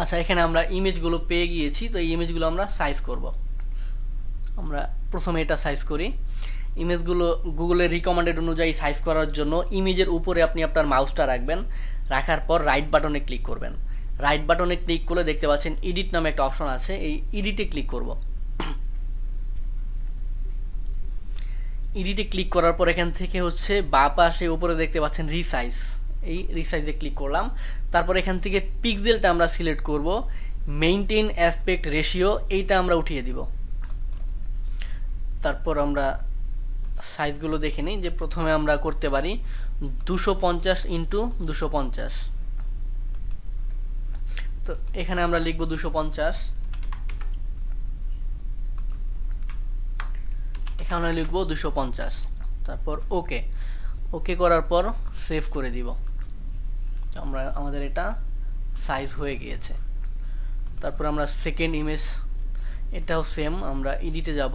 আচ্ছা, এখানে আমরা ইমেজগুলো পেয়ে গিয়েছি। তো এই ইমেজগুলো আমরা সাইজ করব। আমরা প্রথমে এটা সাইজ করি। ইমেজগুলো গুগলের রিকমেন্ডেড অনুযায়ী সাইজ করার জন্য ইমেজের উপরে আপনি আপনার মাউসটা রাখবেন, রাখার পর রাইট বাটনে ক্লিক করবেন। রাইট বাটনে ক্লিক করলে দেখতে পাচ্ছেন এডিট নামে একটা অপশন আছে, এই এডিটে ক্লিক করব। এডিটে ক্লিক করার পর এখান থেকে হচ্ছে বাঁ পাশে উপরে দেখতে পাচ্ছেন রিসাইজ, এই রিসাইজে ক্লিক করলাম। তারপর এখান থেকে পিক্সেলটা আমরা সিলেক্ট করব, মেইনটেইন অ্যাসপেক্ট রেশিও এইটা আমরা উঠিয়ে দিব। তারপর আমরা সাইজগুলো দেখে নিই, যে প্রথমে আমরা করতে পারি 250 ইন্টু 250। তো এখানে আমরা লিখব 250, এখানে লিখব 250। তারপর ওকে, ওকে করার পর সেভ করে দিব। আমাদের এটা সাইজ হয়ে গিয়েছে। তারপর আমরা সেকেন্ড ইমেজ এটাও সেম, আমরা এডিটে যাব,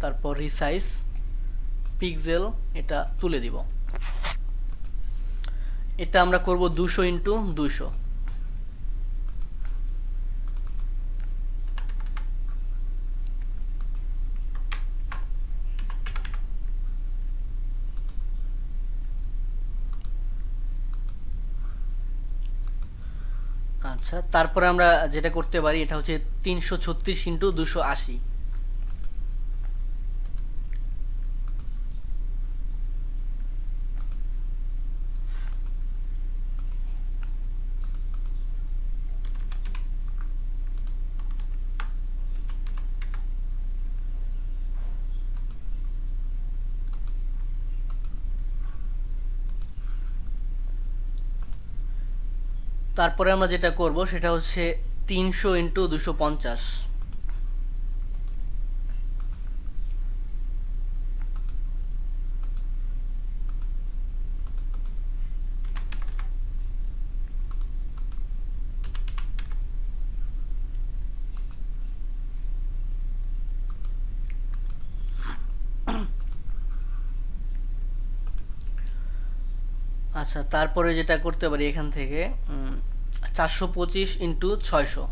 তারপর রিসাইজ পিক্সেল এটা তুলে দিব। এটা আমরা করব 200x200। আচ্ছা, তারপরে আমরা যেটা করতে পারি এটা হচ্ছে 336x280। তারপরে আমরা যেটা করব সেটা হচ্ছে 300x250। আচ্ছা, তারপরে যেটা করতে পারি এখান থেকে 425x600।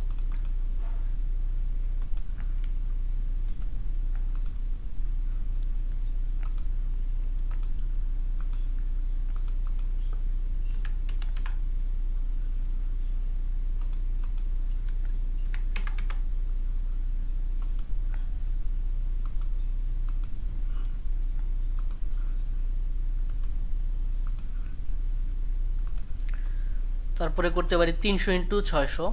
তারপরে করতে পারি 300x600।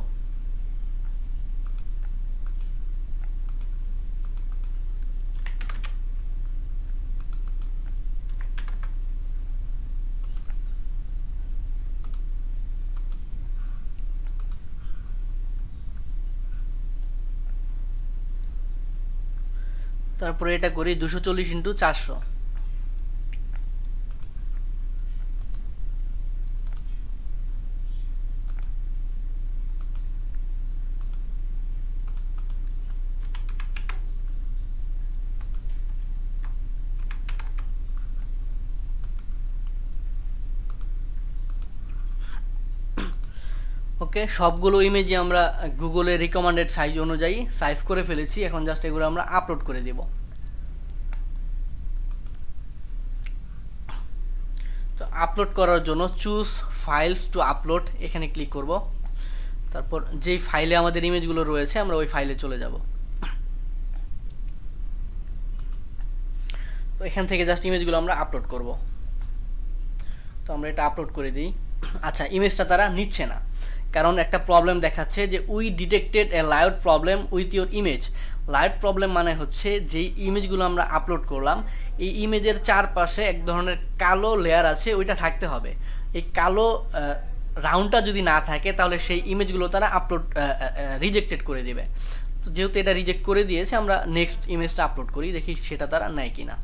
তারপরে এটা করি 240x400। ওকে, সবগুলো ইমেজই আমরা গুগলের রিকমেন্ডেড সাইজ অনুযায়ী সাইজ করে ফেলেছি। এখন জাস্ট এগুলো আমরা আপলোড করে দেব। তো আপলোড করার জন্য চুজ ফাইলস টু আপলোড এখানে ক্লিক করব। তারপর যেই ফাইলে আমাদের ইমেজগুলো রয়েছে আমরা ওই ফাইলে চলে যাব। তো এখান থেকে জাস্ট ইমেজগুলো আমরা আপলোড করব। তো আমরা এটা আপলোড করে দিই। আচ্ছা, ইমেজটা তারা নিচ্ছে না, কারণ একটা প্রবলেম দেখাচ্ছে যে we detected A loud problem with your image. Loud problem মানে হচ্ছে যেই ইমেজগুলো আমরা আপলোড করলাম এই ইমেজের চারপাশে এক ধরনের কালো লেয়ার আছে, ওইটা থাকতে হবে। এই কালো রাউন্ডটা যদি না থাকে তাহলে সেই ইমেজগুলো তারা আপলোড রিজেক্টেড করে দেবে। তো যেহেতু এটা রিজেক্ট করে দিয়েছে, আমরা নেক্সট ইমেজটা আপলোড করি, দেখি সেটা তারা নেয় কিনা।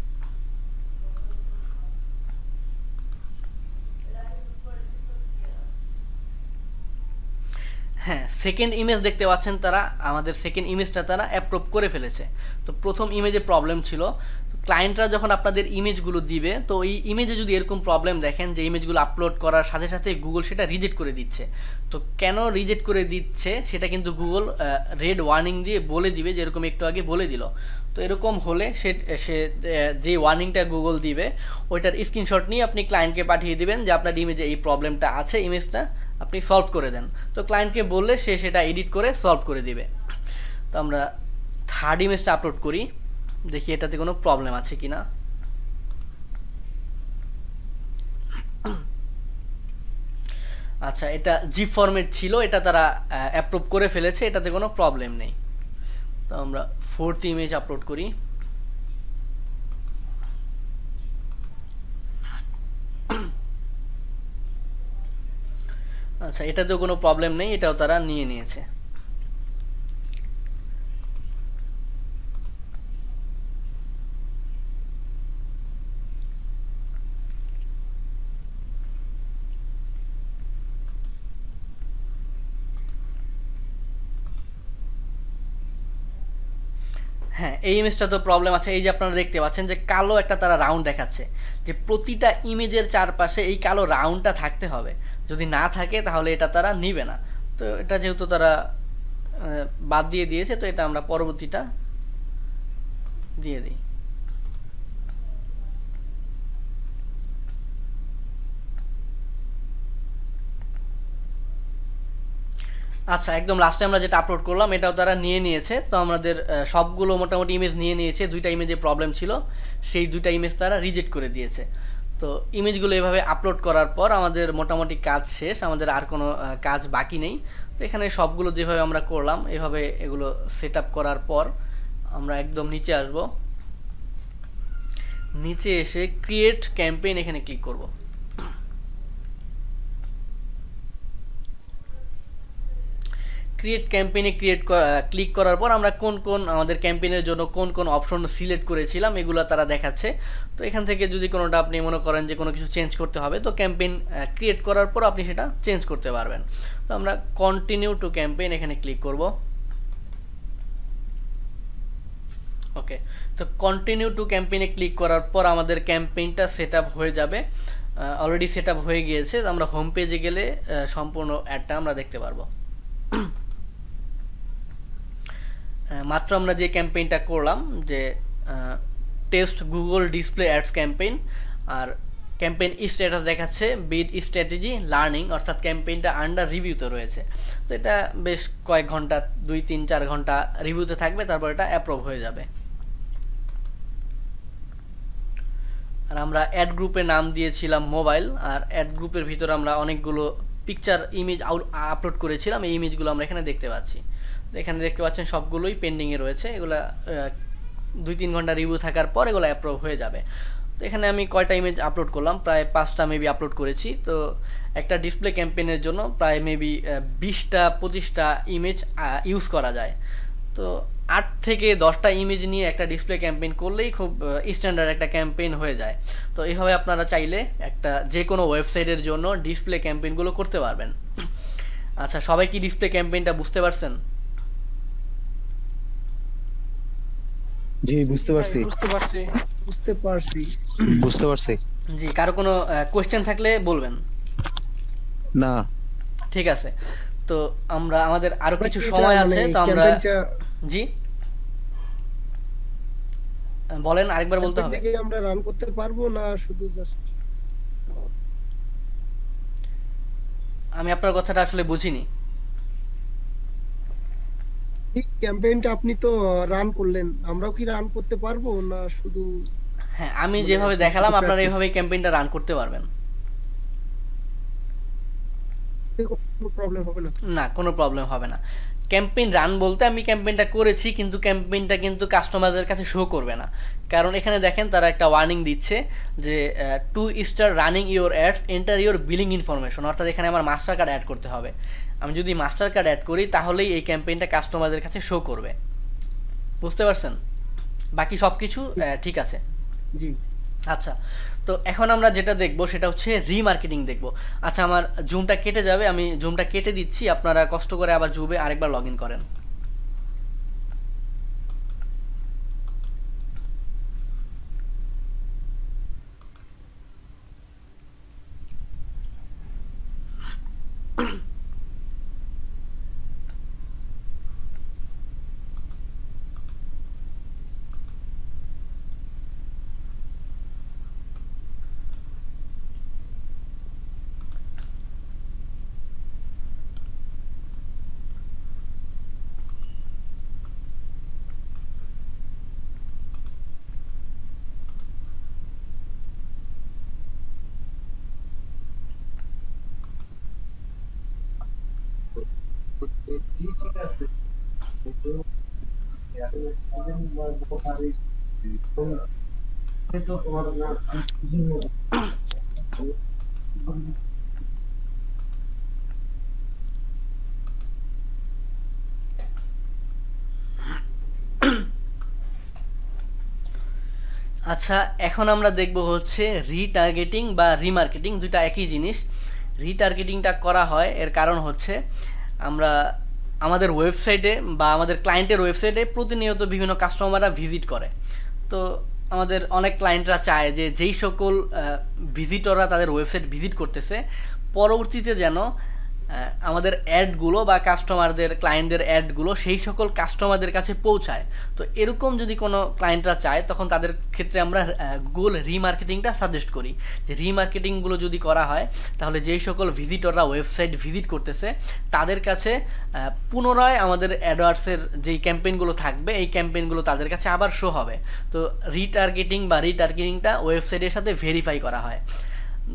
হ্যাঁ, সেকেন্ড ইমেজ দেখতে পাচ্ছেন, তারা আমাদের সেকেন্ড ইমেজটা তারা অ্যাপ্রুভ করে ফেলেছে। তো প্রথম ইমেজে প্রবলেম ছিল। ক্লায়েন্টরা যখন আপনাদের ইমেজগুলো দিবে, তো এই ইমেজে যদি এরকম প্রবলেম দেখেন যে ইমেজগুলো আপলোড করার সাথে সাথে গুগল সেটা রিজেক্ট করে দিচ্ছে। তো কেন রিজেক্ট করে দিচ্ছে সেটা কিন্তু গুগল রেড ওয়ার্নিং দিয়ে বলে দিবে, যেরকম একটু আগে বলে দিল। তো এরকম হলে সে যে ওয়ার্নিংটা গুগল দিবে ওইটার স্ক্রিনশট নিয়ে আপনি ক্লায়েন্টকে পাঠিয়ে দিবেন যে আপনার ইমেজে এই প্রবলেমটা আছে, ইমেজটা আপনি সলভ করে দেন। তো ক্লায়েন্টকে বললে সে সেটা এডিট করে সলভ করে দিবে। তো আমরা থার্ড ইমেজটা আপলোড করি, দেখি এটাতে কোনো প্রবলেম আছে কিনা। আচ্ছা, এটা জিপ ফরম্যাট ছিল, এটা তারা অ্যাপ্রুভ করে ফেলেছে, এটাতে কোনো প্রবলেম নেই। তো আমরা ফোর্থ ইমেজ আপলোড করি। আচ্ছা, এটাতেও কোনো প্রবলেম নেই, এটাও তারা নিয়ে নিয়েছে। এই ইমেজটা তো প্রবলেম আছে। এই যে আপনারা দেখতে পাচ্ছেন যে কালো একটা তারা রাউন্ড দেখাচ্ছে, যে প্রতিটা ইমেজের চারপাশে এই কালো রাউন্ডটা থাকতে হবে, যদি না থাকে তাহলে এটা তারা নিবে না। তো এটা যেহেতু তারা বাদ দিয়ে দিয়েছে, তো এটা আমরা পরবর্তীটা দিয়ে দিই। আচ্ছা, একদম লাস্টে আমরা যেটা আপলোড করলাম এটাও তারা নিয়ে নিয়েছে। তো আমাদের সবগুলো মোটামুটি ইমেজ নিয়ে নিয়েছে। দুইটা ইমেজে প্রবলেম ছিল, সেই দুইটা ইমেজ তারা রিজেক্ট করে দিয়েছে। তো ইমেজগুলো এভাবে আপলোড করার পর আমাদের মোটামুটি কাজ শেষ, আমাদের আর কোনো কাজ বাকি নেই। তো এখানে সবগুলো যেভাবে আমরা করলাম এভাবে এগুলো সেট আপ করার পর আমরা একদম নিচে আসব। নিচে এসে ক্রিয়েট ক্যাম্পেইন এখানে ক্লিক করব। ক্রিয়েট ক্যাম্পেইনে ক্লিক করার পর আমরা কোন কোন আমাদের ক্যাম্পেইনের জন্য কোন কোন অপশন সিলেক্ট করেছিলাম এগুলো তারা দেখাচ্ছে। তো এখান থেকে যদি কোনোটা আপনি মনে করেন যে কোনো কিছু চেঞ্জ করতে হবে, তো ক্যাম্পেইন ক্রিয়েট করার পর আপনি সেটা চেঞ্জ করতে পারবেন। তো আমরা কন্টিনিউ টু ক্যাম্পেইন এখানে ক্লিক করব। ওকে, তো কন্টিনিউ টু ক্যাম্পেইনে ক্লিক করার পর আমাদের ক্যাম্পেইনটা সেট আপ হয়ে যাবে। অলরেডি সেট আপ হয়ে গিয়েছে। আমরা হোম পেজে গেলে সম্পূর্ণ অ্যাডটা আমরা দেখতে পারবো। মাত্র আমরা যে ক্যাম্পেইনটা করলাম, যে test Google display ads campaign, আর ক্যাম্পেইন স্ট্যাটাস দেখাচ্ছে বিড স্ট্র্যাটেজি লার্নিং, অর্থাৎ ক্যাম্পেইনটা আন্ডার রিভিউতে রয়েছে। তো এটা বেশ কয়েক ঘন্টা, 2-3-4 ঘন্টা রিভিউতে থাকবে, তারপর এটা অ্যাপ্রুভ হয়ে যাবে। আর আমরা অ্যাড গ্রুপে নাম দিয়েছিলাম মোবাইল, আর অ্যাড গ্রুপের ভিতরে আমরা অনেকগুলো পিকচার ইমেজ আপলোড করেছিলাম। এই ইমেজগুলো আমরা এখানে দেখতে পাচ্ছি। এখানে দেখতে পাচ্ছেন সবগুলোই পেন্ডিংয়ে রয়েছে। এগুলা 2-3 ঘন্টা রিভিউ থাকার পর এগুলো অ্যাপ্রুভ হয়ে যাবে। তো এখানে আমি কয়টা ইমেজ আপলোড করলাম, প্রায় 5টা মেবি আপলোড করেছি। তো একটা ডিসপ্লে ক্যাম্পেইনের জন্য প্রায় মেবি 20টা-25টা ইমেজ ইউজ করা যায়। তো 8 থেকে 10টা ইমেজ নিয়ে একটা ডিসপ্লে ক্যাম্পেইন করলেই খুব স্ট্যান্ডার্ড একটা ক্যাম্পেইন হয়ে যায়। তো এইভাবে আপনারা চাইলে একটা যে কোনো ওয়েবসাইটের জন্য ডিসপ্লে ক্যাম্পেইনগুলো করতে পারবেন। আচ্ছা, সবাই কি ডিসপ্লে ক্যাম্পেইনটা বুঝতে পারছেন? জি বুঝতে পারছি। বুঝতে পারছি। জি, কারো কোনো কোয়েশ্চেন থাকলে বলবেন। না, ঠিক আছে। তো আমরা আমাদের আরো কিছু সময় আছে, তো আমরা জি বলেন, আরেকবার বলতে হবে। আমরা রান করতে পারবো না শুধু জাস্ট? আমি আপনার কথাটা আসলে বুঝিনি। এই ক্যাম্পেইনটা আপনি তো রান করলেন, আমরাও কি রান করতে পারবো না শুধু? হ্যাঁ, আমি যেভাবে দেখালাম আপনারা এইভাবে ক্যাম্পেইনটা রান করতে পারবেন। কোনো প্রবলেম হবে না? না, কোনো প্রবলেম হবে না। ক্যাম্পেইন রান বলতে আমি ক্যাম্পেইনটা করেছি, কিন্তু ক্যাম্পেইনটা কিন্তু কাস্টমারদের কাছে শো করবে না। কারণ এখানে দেখেন তারা একটা ওয়ার্নিং দিচ্ছে যে to start running your ads enter your billing information, অর্থাৎ এখানে আমার মাস্টার কার্ড অ্যাড করতে হবে। আমি যদি মাস্টার কার্ড অ্যাড করি তাহলেই এই ক্যাম্পেইনটা কাস্টমারদের কাছে শো করবে। বুঝতে পারছেন? বাকি সব কিছু ঠিক আছে। জি। আচ্ছা, তো এখন আমরা যেটা দেখবো সেটা হচ্ছে রিমার্কেটিং দেখবো। আচ্ছা, আমার জুমটা কেটে যাবে, আমি জুমটা কেটে দিচ্ছি, আপনারা কষ্ট করে আবার জুমে আরেকবার লগ ইন করেন। আচ্ছা, এখন আমরা দেখব হচ্ছে রিটার্গেটিং বা রিমার্কেটিং, দুইটা একই জিনিস। রিটার্গেটিংটা করা হয় এর কারণ হচ্ছে আমরা আমাদের ওয়েবসাইটে বা আমাদের ক্লায়েন্টের ওয়েবসাইটে প্রতিনিয়ত বিভিন্ন কাস্টমাররা ভিজিট করে। তো আমাদের অনেক ক্লায়েন্টরা চায় যে যেই সকল ভিজিটররা তাদের ওয়েবসাইট ভিজিট করতেছে পরবর্তীতে যেন আমাদের অ্যাডগুলো বা কাস্টমারদের ক্লায়েন্টদের অ্যাডগুলো সেই সকল কাস্টমারদের কাছে পৌঁছায়। তো এরকম যদি কোনো ক্লায়েন্টরা চায় তখন তাদের ক্ষেত্রে আমরা গুগল রিমার্কেটিংটা সাজেস্ট করি, যে রিমার্কেটিংগুলো যদি করা হয় তাহলে যেই সকল ভিজিটররা ওয়েবসাইট ভিজিট করতেছে তাদের কাছে পুনরায় আমাদের অ্যাডওয়ার্ডসের যেই ক্যাম্পেইনগুলো থাকবে এই ক্যাম্পেইনগুলো তাদের কাছে আবার শো হবে। তো রিটার্গেটিংটা ওয়েবসাইটের সাথে ভেরিফাই করা হয়।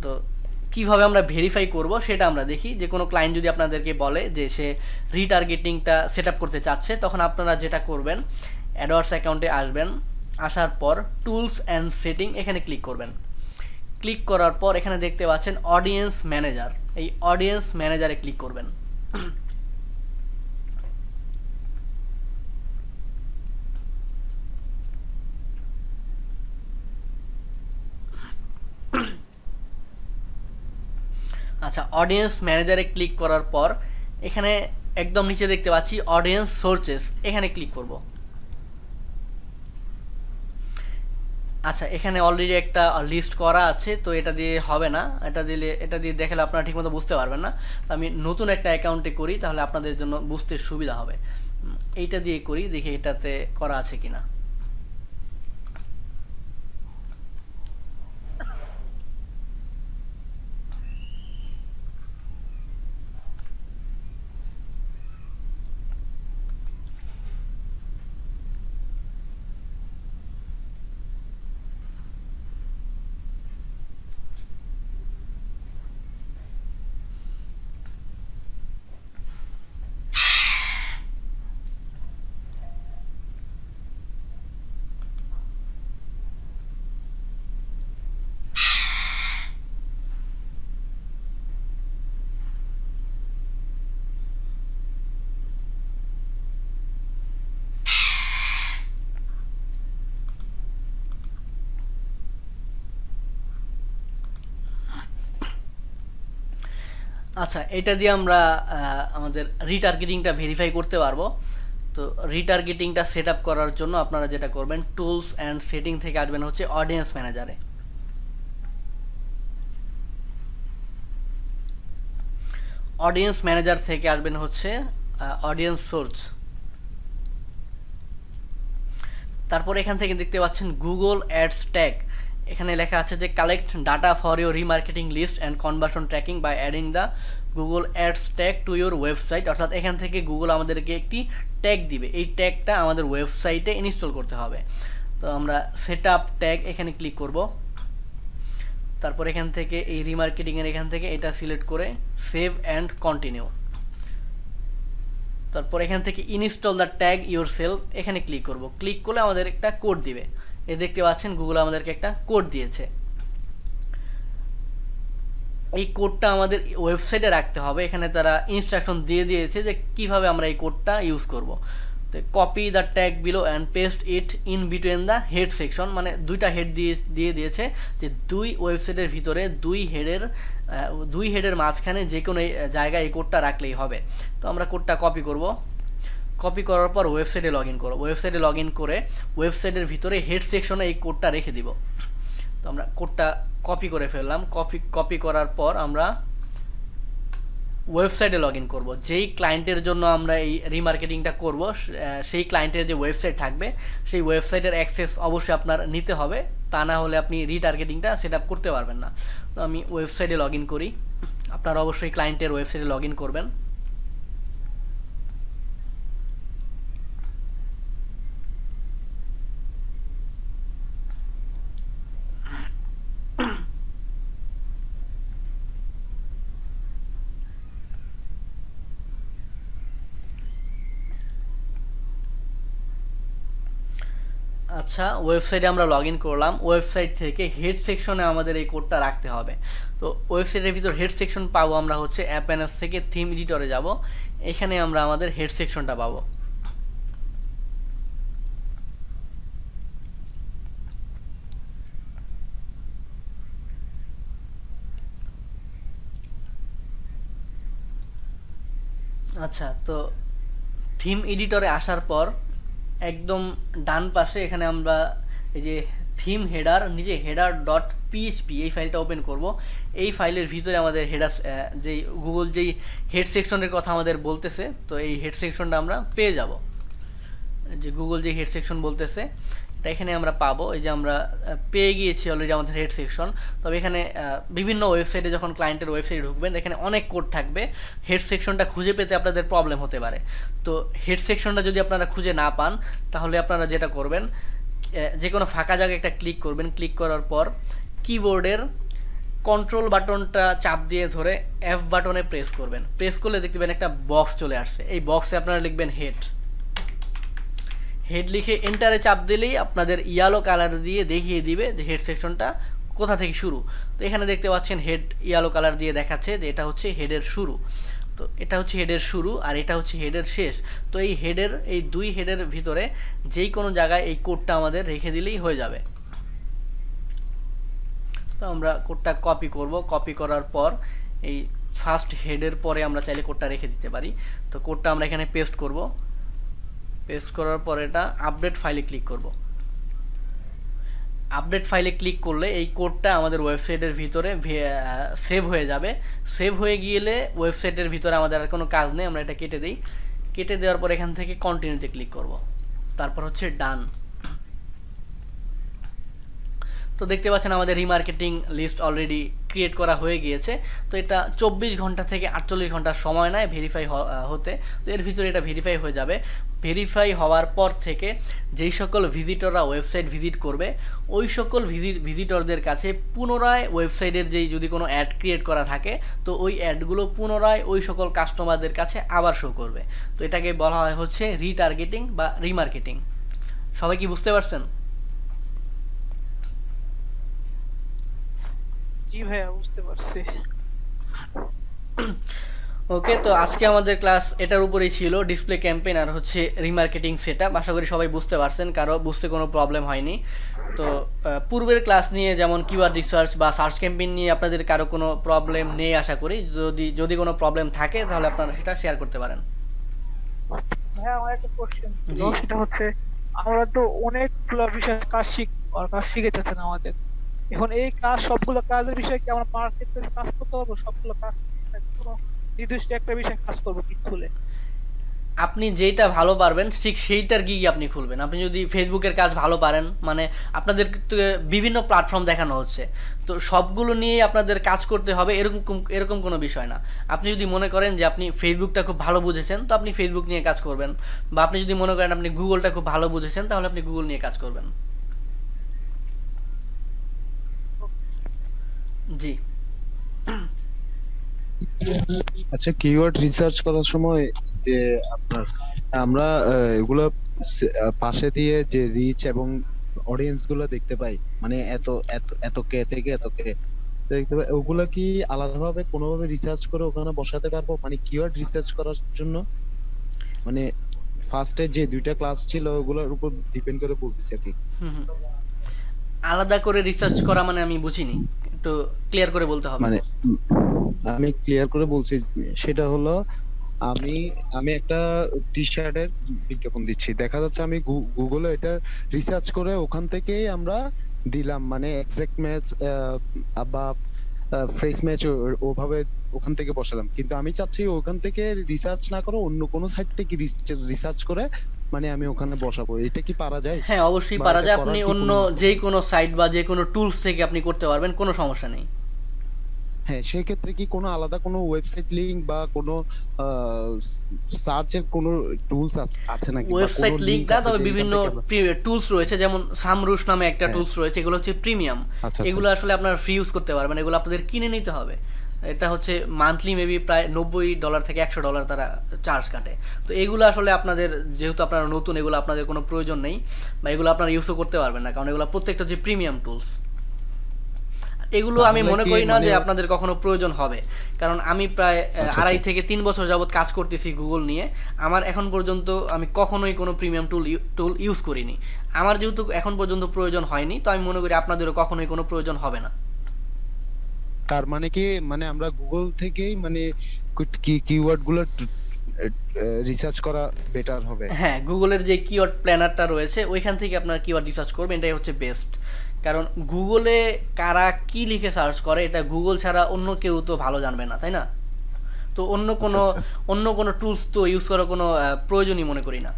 তো কিভাবে আমরা ভেরিফাই করব সেটা আমরা দেখি। যে কোনো ক্লায়েন্ট যদি আপনাদেরকে বলে যে সে রিটার্গেটিংটা সেট আপ করতে চাচ্ছে, তখন আপনারা যেটা করবেন অ্যাডওয়ার্ডস অ্যাকাউন্টে আসবেন, আসার পর টুলস অ্যান্ড সেটিং এখানে ক্লিক করবেন। ক্লিক করার পর এখানে দেখতে পাচ্ছেন অডিয়েন্স ম্যানেজার, এই অডিয়েন্স ম্যানেজারে ক্লিক করবেন। আচ্ছা, অডিয়েন্স ম্যানেজারে ক্লিক করার পর এখানে একদম নিচে দেখতে পাচ্ছি অডিয়েন্স সোর্সেস, এখানে ক্লিক করব। আচ্ছা, এখানে অলরেডি একটা লিস্ট করা আছে, তো এটা দিয়ে হবে না, এটা দিয়ে দেখালে আপনারা ঠিকমতো বুঝতে পারবেন না। তো আমি নতুন একটা অ্যাকাউন্টে করি, তাহলে আপনাদের জন্য বুঝতে সুবিধা হবে। এইটা দিয়ে করি, দেখি এটাতে করা আছে কিনা। আচ্ছা, এটা দিয়ে আমরা আমাদের রিটার্গেটিংটা ভেরিফাই করতে পারবো। তো রিটার্গেটিংটা সেট আপ করার জন্য আপনারা যেটা করবেন টুলস অ্যান্ড সেটিং থেকে আসবেন হচ্ছে অডিয়েন্স ম্যানেজারে। অডিয়েন্স ম্যানেজার থেকে আসবেন হচ্ছে অডিয়েন্স সোর্স। তারপর এখান থেকে দেখতে পাচ্ছেন গুগল অ্যাডস ট্যাগ, এখানে লেখা আছে যে collect data for your remarketing list and conversion tracking by adding the Google ads tag to your website. অর্থাৎ এখান থেকে গুগল আমাদেরকে একটি ট্যাগ দিবে, এই ট্যাগটা আমাদের ওয়েবসাইটে ইনস্টল করতে হবে। তো আমরা সেট আপ ট্যাগ এখানে ক্লিক করব। তারপর এখান থেকে এই রিমার্কেটিংয়ের এখান থেকে এটা সিলেক্ট করে সেভ অ্যান্ড কন্টিনিউ। তারপর এখান থেকে install the tag your self এখানে ক্লিক করব। ক্লিক করলে আমাদের একটা কোড দিবে, এ দেখতে পাচ্ছেন গুগল আমাদেরকে একটা কোড দিয়েছে। এই কোডটা আমাদের ওয়েবসাইটে রাখতে হবে, এখানে তারা ইনস্ট্রাকশন দিয়ে দিয়েছে যে কিভাবে আমরা এই কোডটা ইউজ করব। তো copy the tag below and paste it in between the head section, মানে দুইটা হেড দিয়ে দিয়েছে যে দুই ওয়েবসাইটের ভিতরে দুই হেডের মাঝখানে যে কোনো জায়গায় এই কোডটা রাখলেই হবে। তো আমরা কোডটা কপি করব। কপি করার পর ওয়েবসাইটে লগ ইন করব। ওয়েবসাইটে লগ ইন করে ওয়েবসাইটের ভিতরে হেড সেকশনে এই কোডটা রেখে দিব। তো আমরা কোডটা কপি করে ফেললাম। কপি করার পর আমরা ওয়েবসাইটে লগ ইন করবো। যেই ক্লায়েন্টের জন্য আমরা এই রিমার্কেটিংটা করব সেই ক্লায়েন্টের যে ওয়েবসাইট থাকবে সেই ওয়েবসাইটের অ্যাক্সেস অবশ্যই আপনার নিতে হবে, তা না হলে আপনি রিটার্গেটিংটা সেট আপ করতে পারবেন না। তো আমি ওয়েবসাইটে লগ ইন করি, আপনারা অবশ্যই ক্লায়েন্টের ওয়েবসাইটে লগ ইন করবেন। আচ্ছা, ওয়েবসাইটে আমরা লগ ইন করলাম। ওয়েবসাইট থেকে হেড সেকশনে আমাদের এই কোডটা রাখতে হবে। তো ওয়েবসাইটের ভিতর হেড সেকশন পাবো আমরা হচ্ছে অ্যাপ অ্যানাস থেকে থিম এডিটরে যাব, এখানে আমরা আমাদের হেড সেকশনটা পাবো। আচ্ছা, তো থিম এডিটরে আসার পর একদম ডান পাশে এখানে আমরা এই যে থিম হেডার, নিজে হেডার ডট পিএইচপি এই ফাইলটা ওপেন করব। এই ফাইলের ভিতরে আমাদের হেডার যেই গুগল যেই হেড সেকশনের কথা আমাদের বলতেছে, তো এই হেড সেকশনটা আমরা পেয়ে যাব। যে গুগল যে হেড সেকশন বলতেছে এটা এখানে আমরা পাবো। এই যে আমরা পেয়ে গিয়েছি অলরেডি আমাদের হেড সেকশন। তবে এখানে বিভিন্ন ওয়েবসাইটে যখন ক্লায়েন্টের ওয়েবসাইটে ঢুকবেন এখানে অনেক কোড থাকবে, হেড সেকশনটা খুঁজে পেতে আপনাদের প্রবলেম হতে পারে। তো হেড সেকশনটা যদি আপনারা খুঁজে না পান তাহলে আপনারা যেটা করবেন, যে কোনো ফাঁকা জায়গায় একটা ক্লিক করবেন, ক্লিক করার পর কিবোর্ডের কন্ট্রোল বাটনটা চাপ দিয়ে ধরে এফ বাটনে প্রেস করবেন। প্রেস করলে দেখতে পাবেন একটা বক্স চলে আসছে। এই বক্সে আপনারা লিখবেন হেড। হেড লিখে এন্টারে চাপ দিলেই আপনাদের ইয়েলো কালার দিয়ে দেখিয়ে দিবে যে হেড সেকশনটা কোথা থেকে শুরু। তো এখানে দেখতে পাচ্ছেন হেড ইয়েলো কালার দিয়ে দেখাচ্ছে যে এটা হচ্ছে হেডের শুরু। তো এটা হচ্ছে হেডের শুরু আর এটা হচ্ছে হেডের শেষ। তো এই হেডের এই দুই হেডের ভিতরে যেই কোনো জায়গায় এই কোডটা আমাদের রেখে দিলেই হয়ে যাবে। তো আমরা কোডটা কপি করব। কপি করার পর এই ফার্স্ট হেডের পরে আমরা চাইলে কোডটা রেখে দিতে পারি। তো কোডটা আমরা এখানে পেস্ট করব। পেস্ট করার পর এটা আপডেট ফাইলে ক্লিক করব। আপডেট ফাইলে ক্লিক করলে এই কোডটা আমাদের ওয়েবসাইটের ভিতরে সেভ হয়ে যাবে। সেভ হয়ে গেলে ওয়েবসাইটের ভিতরে আমাদের আর কোনো কাজ নেই, আমরা এটা কেটে দিই। কেটে দেওয়ার পর এখান থেকে কন্টিনিউতে ক্লিক করব, তারপর হচ্ছে ডান। তো দেখতে পাচ্ছেন আমাদের রিমার্কেটিং লিস্ট অলরেডি ক্রিয়েট করা হয়ে গিয়েছে। তো এটা 24 ঘন্টা থেকে 48 ঘন্টা সময় নেয় ভেরিফাই হতে। তো এর ভিতরে এটা ভেরিফাই হয়ে যাবে। ভেরিফাই হওয়ার পর থেকে যেই সকল ভিজিটররা ওয়েবসাইট ভিজিট করবে ওই সকল ভিজিটরদের কাছে পুনরায় ওয়েবসাইটের যেই যদি কোনো অ্যাড ক্রিয়েট করা থাকে তো ওই অ্যাডগুলো পুনরায় ওই সকল কাস্টমারদের কাছে আবার শো করবে। তো এটাকে বলা হয় হচ্ছে রিটার্গেটিং বা রিমার্কেটিং। সবাই কি বুঝতে পারছেন? জি ভাইয়া বুঝতে পারছি। ওকে, তো আজকে আমাদের ক্লাস এটার উপরেই ছিল, ডিসপ্লে ক্যাম্পেইন আর হচ্ছে রিমার্কেটিং সেটআপ। আশা করি সবাই বুঝতে পারছেন, কারো বুঝতে কোনো প্রবলেম হয়নি। তো পূর্বের ক্লাস নিয়ে যেমন কিওয়ার্ড রিসার্চ বা সার্চ ক্যাম্পেইন নিয়ে আপনাদের কারো কোনো প্রবলেম নেই আশা করি। যদি কোনো প্রবলেম থাকে তাহলে আপনারা সেটা শেয়ার করতে পারেন। ভাইয়া আমার একটা কোশ্চেন ছিল, জি। সেটা হচ্ছে আমরা তো অনেকগুলো বিষয় কাজ শিখেছেন আমাদের। এখন এই কাজ সবগুলো কাজের বিষয়ে কি আমরা মার্কেট প্লেসে কাজ করতে পারবো? সবগুলো কাজ কোনো নির্দিষ্ট একটা বিষয়ে কাজ করবো কি খুলে? আপনি যেটা ভালো পারবেন ঠিক সেইটার গিগ আপনি খুলবেন। আপনি যদি ফেসবুকের কাজ ভালো পারেন, মানে আপনাদের বিভিন্ন প্ল্যাটফর্ম দেখানো হচ্ছে, তো সবগুলো নিয়ে আপনাদের কাজ করতে হবে এরকম কোনো বিষয় না। আপনি যদি মনে করেন যে আপনি ফেসবুকটা খুব ভালো বুঝেছেন তো আপনি ফেসবুক নিয়ে কাজ করবেন, বা আপনি যদি মনে করেন আপনি গুগলটা খুব ভালো বুঝেছেন তাহলে আপনি গুগল নিয়ে কাজ করবেন। জি। আচ্ছা, কিওয়ার্ড রিসার্চ করার সময় যে আপনার আমরা এগুলো পাশে দিয়ে যে রিচ এবং অডিয়েন্স গুলো দেখতে পাই, মানে এত এত এত কে থেকে এত কে দেখতে পাই, ওগুলা কি আলাদাভাবে কোনোভাবে রিসার্চ করে ওখানে বসাতে পারবো? মানে কিওয়ার্ড রিসার্চ করার জন্য, মানে ফার্স্টে যে দুইটা ক্লাস ছিল ওগুলোর উপর ডিপেন্ড করে বলতেছি আর কি। হুম। আলাদা করে রিসার্চ করা মানে আমি বুঝিনি, একটু ক্লিয়ার করে বলতে হবে। মানে আমি ক্লিয়ার করে বলছি, সেটা হলো আমি আমি একটা টি শার্টের বিজ্ঞাপন দিচ্ছি, দেখা যাচ্ছে আমি গুগলে এটা রিসার্চ করে ওখান থেকেই আমরা দিলাম, মানে এক্সাক্ট ম্যাচ বা ফ্রেশ ম্যাচ ওভাবে ওখান থেকে বসালাম। কিন্তু আমি চাচ্ছি ওখান থেকে রিসার্চ না করে অন্য কোনো সাইট থেকে রিসার্চ করে মানে আমি ওখানে বসাবো, এটা কি পারা যায়? হ্যাঁ, অবশ্যই বা পারা এটা যায়। করার আপনি কি অন্য কোনো- যে কোনো সাইট বা যে কোনো টুলস থেকে আপনি করতে পারবেন, কোনো সমস্যা নেই। হ্যাঁ, সেক্ষেত্রে কি কোনো আলাদা কোনো ওয়েবসাইট লিংক বা কোনো সার্চের কোনো টুলস আছে নাকি, বা কোনো ওয়েবসাইট লিংক লিংক না, আছে তবে যেখান বিভিন্ন থেকে টুলস রয়েছে, যেমন সামরুশ নামে একটা হ্যাঁ। টুলস রয়েছে, এগুলো হচ্ছে প্রিমিয়াম। আচ্ছা, আচ্ছা। এগুলো আসলে আপনারা ফ্রি ইউজ করতে পারবেন, এগুলো আপনাদের কিনে নিতে হবে। এটা হচ্ছে মান্থলি মেবি প্রায় $90 থেকে $100 তারা চার্জ কাটে। তো এগুলো আসলে আপনাদের, যেহেতু আপনারা নতুন, এগুলো আপনাদের কোনো প্রয়োজন নেই, বা এগুলো আপনারা ইউজও করতে পারবেন না, কারণ এগুলো প্রত্যেকটা হচ্ছে প্রিমিয়াম টুলস। এগুলো আমি তাহলে মনে কি করি না যে মানে- আপনাদের কখনো প্রয়োজন হবে, কারণ আমি প্রায় আচ্ছা, 2.5 আচ্ছা। থেকে 3 বছর যাবত কাজ করতেছি গুগল নিয়ে। আমার এখন পর্যন্ত আমি কখনোই কোনো প্রিমিয়াম টুল ইউজ করিনি। আমার যেহেতু এখন পর্যন্ত প্রয়োজন হয়নি, তো আমি মনে করি আপনাদেরও কখনোই কোনো প্রয়োজন হবে না। তার মানে কি, মানে আমরা গুগল থেকেই মানে কি কিওয়ার্ড গুলো রিসার্চ করা বেটার হবে? হ্যাঁ, গুগলের যে কিওয়ার্ড প্ল্যানারটা রয়েছে ওইখান থেকে আপনার কিওয়ার্ড রিসার্চ করবেন, এটাই হচ্ছে বেস্ট। কারণ গুগলে কারা কি লিখে সার্চ করে এটা গুগল ছাড়া অন্য কেউ তো ভালো জানবে না, তাই না? তো আচ্ছা আচ্ছা অন্য কোনো টুলস তো ইউজ করার কোনো প্রয়োজনই মনে করি না।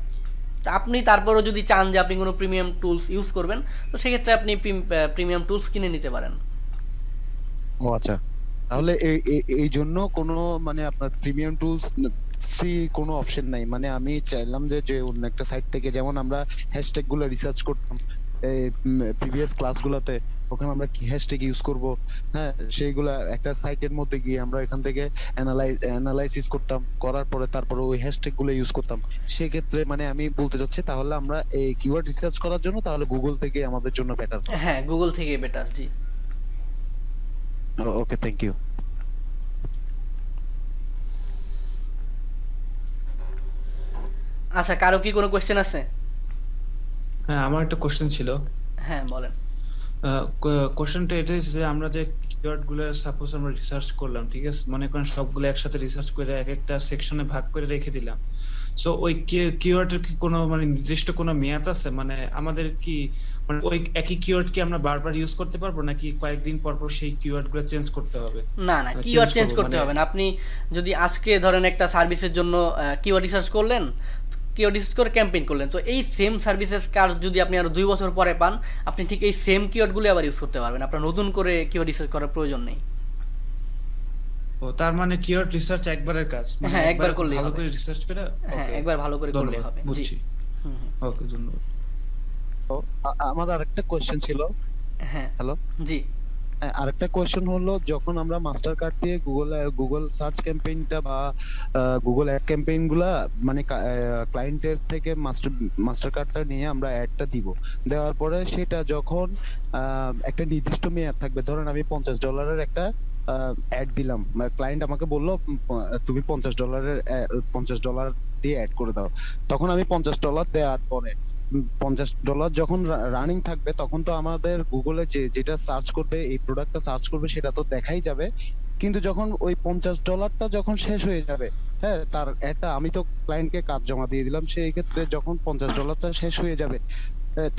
তা আপনি তারপরও যদি চান যে আপনি কোনো প্রিমিয়াম টুলস ইউজ করবেন, তো সেক্ষেত্রে আপনি প্রিমিয়াম টুলস কিনে নিতে পারেন। ও আচ্ছা, তাহলে এই জন্য কোনো মানে আপনার প্রিমিয়াম টুলস ফ্রি কোনো অপশন নাই? মানে আমি চাইলাম যে যে অন্য একটা সাইট থেকে, যেমন আমরা হ্যাশট্যাগ গুলো রিসার্চ করতাম এই প্রিভিয়াস ক্লাসগুলোতে, ওখানে আমরা কি হ্যাশট্যাগ ইউজ করব, হ্যাঁ সেইগুলা একটা সাইটের মধ্যে গিয়ে আমরা এখান থেকে অ্যানালাইসিস করতাম, করার পরে তারপরে ওই হ্যাশট্যাগ গুলো ইউজ করতাম। সেক্ষেত্রে মানে আমি বলতে চাচ্ছি তাহলে আমরা এই কিওয়ার্ড রিসার্চ করার জন্য তাহলে গুগল থেকে আমাদের জন্য বেটার। হ্যাঁ, গুগল থেকে বেটার, জি। Okay, thank you. আচ্ছা, কারো কি কোনো কোয়েশ্চেন আছে? হ্যাঁ, আমার একটা কোশ্চেন ছিল। হ্যাঁ, বলেন। কোশ্চেনটা এটা হচ্ছে যে আমরা যে কিওয়ার্ড গুলো সাপোজ আমরা রিসার্চ করলাম, ঠিক আছে, মনে করেন সবগুলো একসাথে রিসার্চ করে এক একটা সেকশনে ভাগ করে রেখে দিলাম। সো ওই কিওয়ার্ডের কি কোনো মানে নির্দিষ্ট কোনো মেয়াদ আছে? মানে আমাদের কি মানে ওই একই কিওয়ার্ড কি আমরা বারবার ইউজ করতে পারবো, নাকি কয়েকদিন পর পর সেই কিওয়ার্ড গুলো চেঞ্জ করতে হবে? না না, কিওয়ার্ড চেঞ্জ করতে হবে না। আপনি যদি আজকে ধরেন একটা সার্ভিসের জন্য কিওয়ার্ড রিসার্চ করলেন, কিওয়ার্ড রিসার্চ করে ক্যাম্পেইন করলেন, তো এই সেম সার্ভিসের কাজ যদি আপনি আরো 2 বছর পরে পান, আপনি ঠিক এই সেম কিওয়ার্ডগুলো আবার ইউজ করতে পারবেন। আপনার নতুন করে কিওয়ার্ড রিসার্চ করার প্রয়োজন নেই। ও, তার মানে কিওয়ার্ড রিসার্চ একবারের কাজ, মানে হ্যাঁ, একবার খুব করলেই ভালো হবে। করে রিসার্চ করে। হ্যাঁ, ওকে, একবার ভালো করে করলেই ধন্যবাদ, হবে, জি। বুঝছি। হুম হুম। ওকে, ধন্যবাদ। তো আমার আরেকটা কোশ্চেন ছিল। হ্যাঁ, হ্যালো, জি। আরেকটা কোয়েশ্চেন হলো, যখন আমরা মাস্টার কার্ড দিয়ে গুগল সার্চ ক্যাম্পেইনটা বা গুগল অ্যাড ক্যাম্পেইন গুলা মানে ক্লায়েন্টের থেকে মাস্টার কার্ডটা নিয়ে আমরা অ্যাডটা দিব, দেওয়ার পরে সেটা যখন একটা নির্দিষ্ট মেয়াদ থাকবে, ধরেন আমি $50 একটা অ্যাড দিলাম, ক্লায়েন্ট আমাকে বললো তুমি $50 দিয়ে অ্যাড করে দাও, তখন আমি $50 দেওয়ার পরে $50 যখন রানিং থাকবে, তখন তো আমাদের গুগলে যেটা সার্চ করবে, এই প্রোডাক্টটা সার্চ করবে, সেটা তো দেখাই যাবে। কিন্তু যখন ওই $50টা যখন শেষ হয়ে যাবে, হ্যাঁ, তার একটা আমি তো ক্লায়েন্টকে কাজ জমা দিয়ে দিলাম, সেই ক্ষেত্রে যখন $50টা শেষ হয়ে যাবে,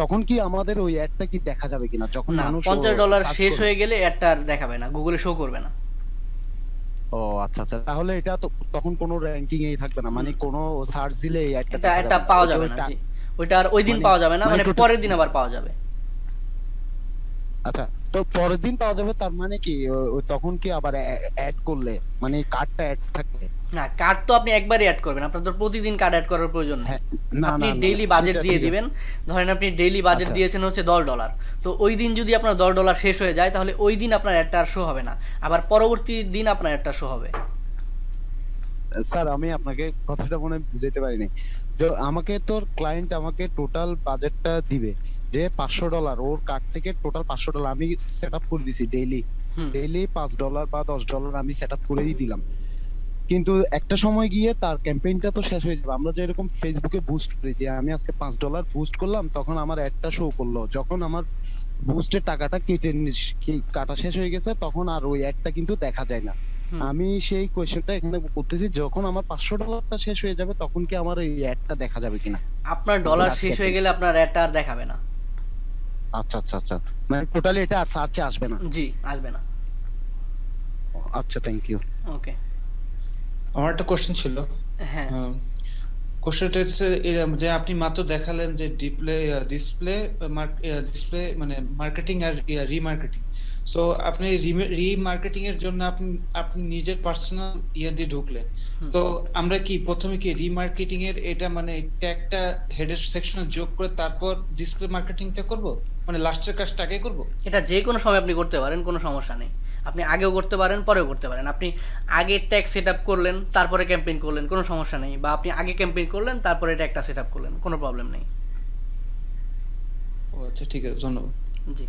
তখন কি আমাদের ওই অ্যাডটা কি দেখা যাবে কিনা যখন না, মানুষ $50 সার্চ শেষ করবে? হয়ে গেলে অ্যাডটা আর দেখাবে না, গুগলে শো করবে না। ও আচ্ছা আচ্ছা, তাহলে এটা তো তখন কোনো র্যাঙ্কিং এই থাকবে না, মানে কোনো সার্চ দিলে এই অ্যাডটা এটা দেখা এটা যাবে না, পাওয়া ওই যে যাবে ওই না, জি। ওইটা আর ওই দিন মানে পাওয়া যাবে না, মানে মানে টোটাল। পরের দিন আবার পাওয়া যাবে। আচ্ছা, তো পরের দিন পাওয়া যাবে, তার মানে কি তখন কি আবার অ্যাড করলে মানে কার্ডটা অ্যাড থাকবে? না, কার্ড তো আপনি একবারই অ্যাড করবেন, আপনার তো প্রতিদিন কার্ড অ্যাড করার প্রয়োজন নেই। হ্যাঁ, না আপনি না না, ডেইলি বাজেট সেটা দিয়ে ঠিক আছে। দিবেন। ধরেন আপনি ডেইলি বাজেট আচ্ছা দিয়েছেন হচ্ছে $10, তো ওই দিন যদি আপনার $10 শেষ হয়ে যায়, তাহলে ওই দিন আপনার অ্যাডটা আর শো হবে না, আবার পরবর্তী দিন আপনার অ্যাডটা শো হবে। স্যার, আমি আপনাকে কথাটা মনে হয় বুঝাইতে পারিনি। যে আমাকে তোর ক্লায়েন্ট আমাকে টোটাল বাজেটটা দিবে যে $500, ওর কার্ড থেকে টোটাল $500 আমি সেট আপ করে দিছি ডেইলি, হুম। ডেইলি $5 বা $10 আমি সেট আপ করেই দিলাম। কিন্তু একটা সময় গিয়ে তার ক্যাম্পেইনটা তো শেষ হয়ে যাবে। আমরা যে এরকম ফেসবুকে বুস্ট করি যে আমি আজকে $5 বুস্ট করলাম, তখন আমার একটা শো করলো, যখন আমার বুস্টের টাকাটা কাটা শেষ হয়ে গেছে, তখন আর ওই অ্যাডটা কিন্তু দেখা যায় না। হুম। আমি সেই কোয়েশ্চেনটা এখানে করতেছি, যখন আমার $500টা শেষ হয়ে যাবে, তখন কি আমার এই অ্যাডটা দেখা যাবে কিনা আপনার ডলার সার্চ শেষ হয়ে ক্যাম্পেইন? গেলে আপনার অ্যাডটা আর দেখাবে না। আচ্ছা আচ্ছা আচ্ছা, মানে টোটালি এটা আর সার্চে আসবে না? জি, আসবে না। আচ্ছা, থ্যাংক ইউ। ওকে। আমার একটা কোশ্চেন ছিল। হ্যাঁ। কোশ্চেনটা হচ্ছে যে আপনি মাত্র দেখালেন যে ডিসপ্লে মানে মার্কেটিং আর রিমার্কেটিং। সো আপনি রিমার্কেটিং এর জন্য আপনি নিজের পার্সোনাল দিয়ে ঢুকলেন। তো আমরা কি প্রথমে কি রিমার্কেটিং এর এটা মানে ট্যাগটা হেডার সেকশনে যোগ করে তারপর ডিসপ্লে মার্কেটিংটা করব, মানে লাস্টের কাজটা আগে করব? এটা যে কোনো সময় আপনি করতে পারেন, কোনো সমস্যা নেই। আপনি আগেও করতে পারেন, পরেও করতে পারেন। আপনি আগে ট্যাগ সেট আপ করলেন, তারপরে ক্যাম্পেইন করলেন, কোনো সমস্যা নেই। বা আপনি আগে ক্যাম্পেইন করলেন, তারপরে ট্যাগটা সেট আপ করলেন, কোনো প্রবলেম নেই। ও আচ্ছা, ঠিক আছে, ধন্যবাদ। জি।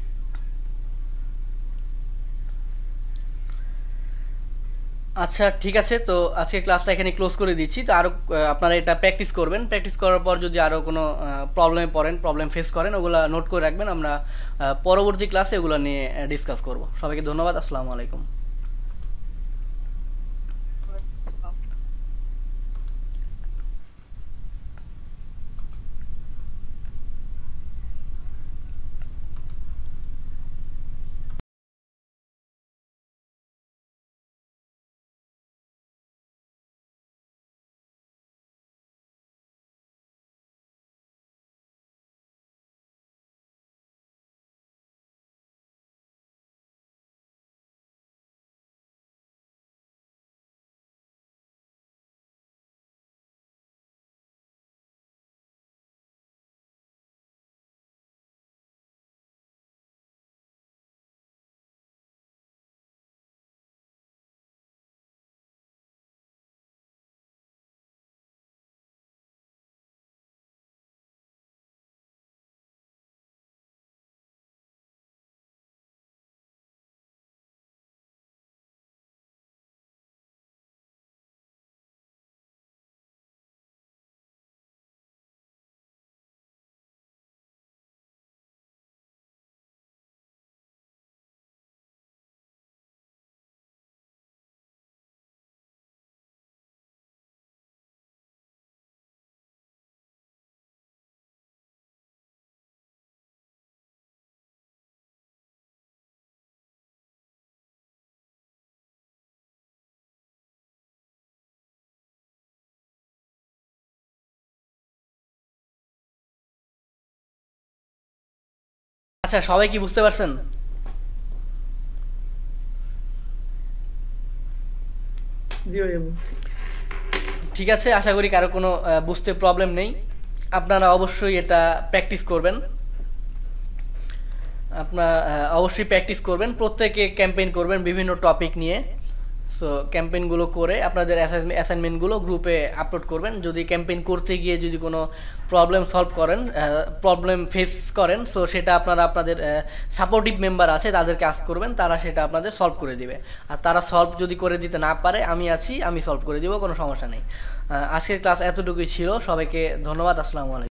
আচ্ছা, ঠিক আছে, তো আজকের ক্লাসটা এখানে ক্লোজ করে দিচ্ছি। তো আরও আপনারা এটা প্র্যাকটিস করবেন। প্র্যাকটিস করার পর যদি আরও কোনো প্রবলেম ফেস করেন, ওগুলা নোট করে রাখবেন। আমরা পরবর্তী ক্লাসে ওগুলো নিয়ে ডিসকাস করব। সবাইকে ধন্যবাদ। আসসালামু আলাইকুম। আচ্ছা, সবাই কি বুঝতে পারছেন? জি ভাইয়া বুঝছি। ঠিক আছে, আশা করি কারো কোনো বুঝতে প্রবলেম নেই। আপনারা অবশ্যই এটা প্র্যাকটিস করবেন। আপনারা অবশ্যই প্র্যাকটিস করবেন, প্রত্যেকে ক্যাম্পেইন করবেন বিভিন্ন টপিক নিয়ে। সো ক্যাম্পেইনগুলো করে আপনাদের অ্যাসাইনমেন্টগুলো গ্রুপে আপলোড করবেন। যদি ক্যাম্পেইন করতে গিয়ে যদি কোনো প্রবলেম ফেস করেন, সো সেটা আপনারা আপনাদের সাপোর্টিভ মেম্বার আছে তাদেরকে আস্ক করবেন, তারা সেটা আপনাদের সলভ করে দিবে। আর তারা সলভ যদি করে দিতে না পারে, আমি আছি, আমি সলভ করে দিব, কোনো সমস্যা নেই। আজকের ক্লাস এতটুকুই ছিল। সবাইকে ধন্যবাদ। আসসালামু আলাইকুম।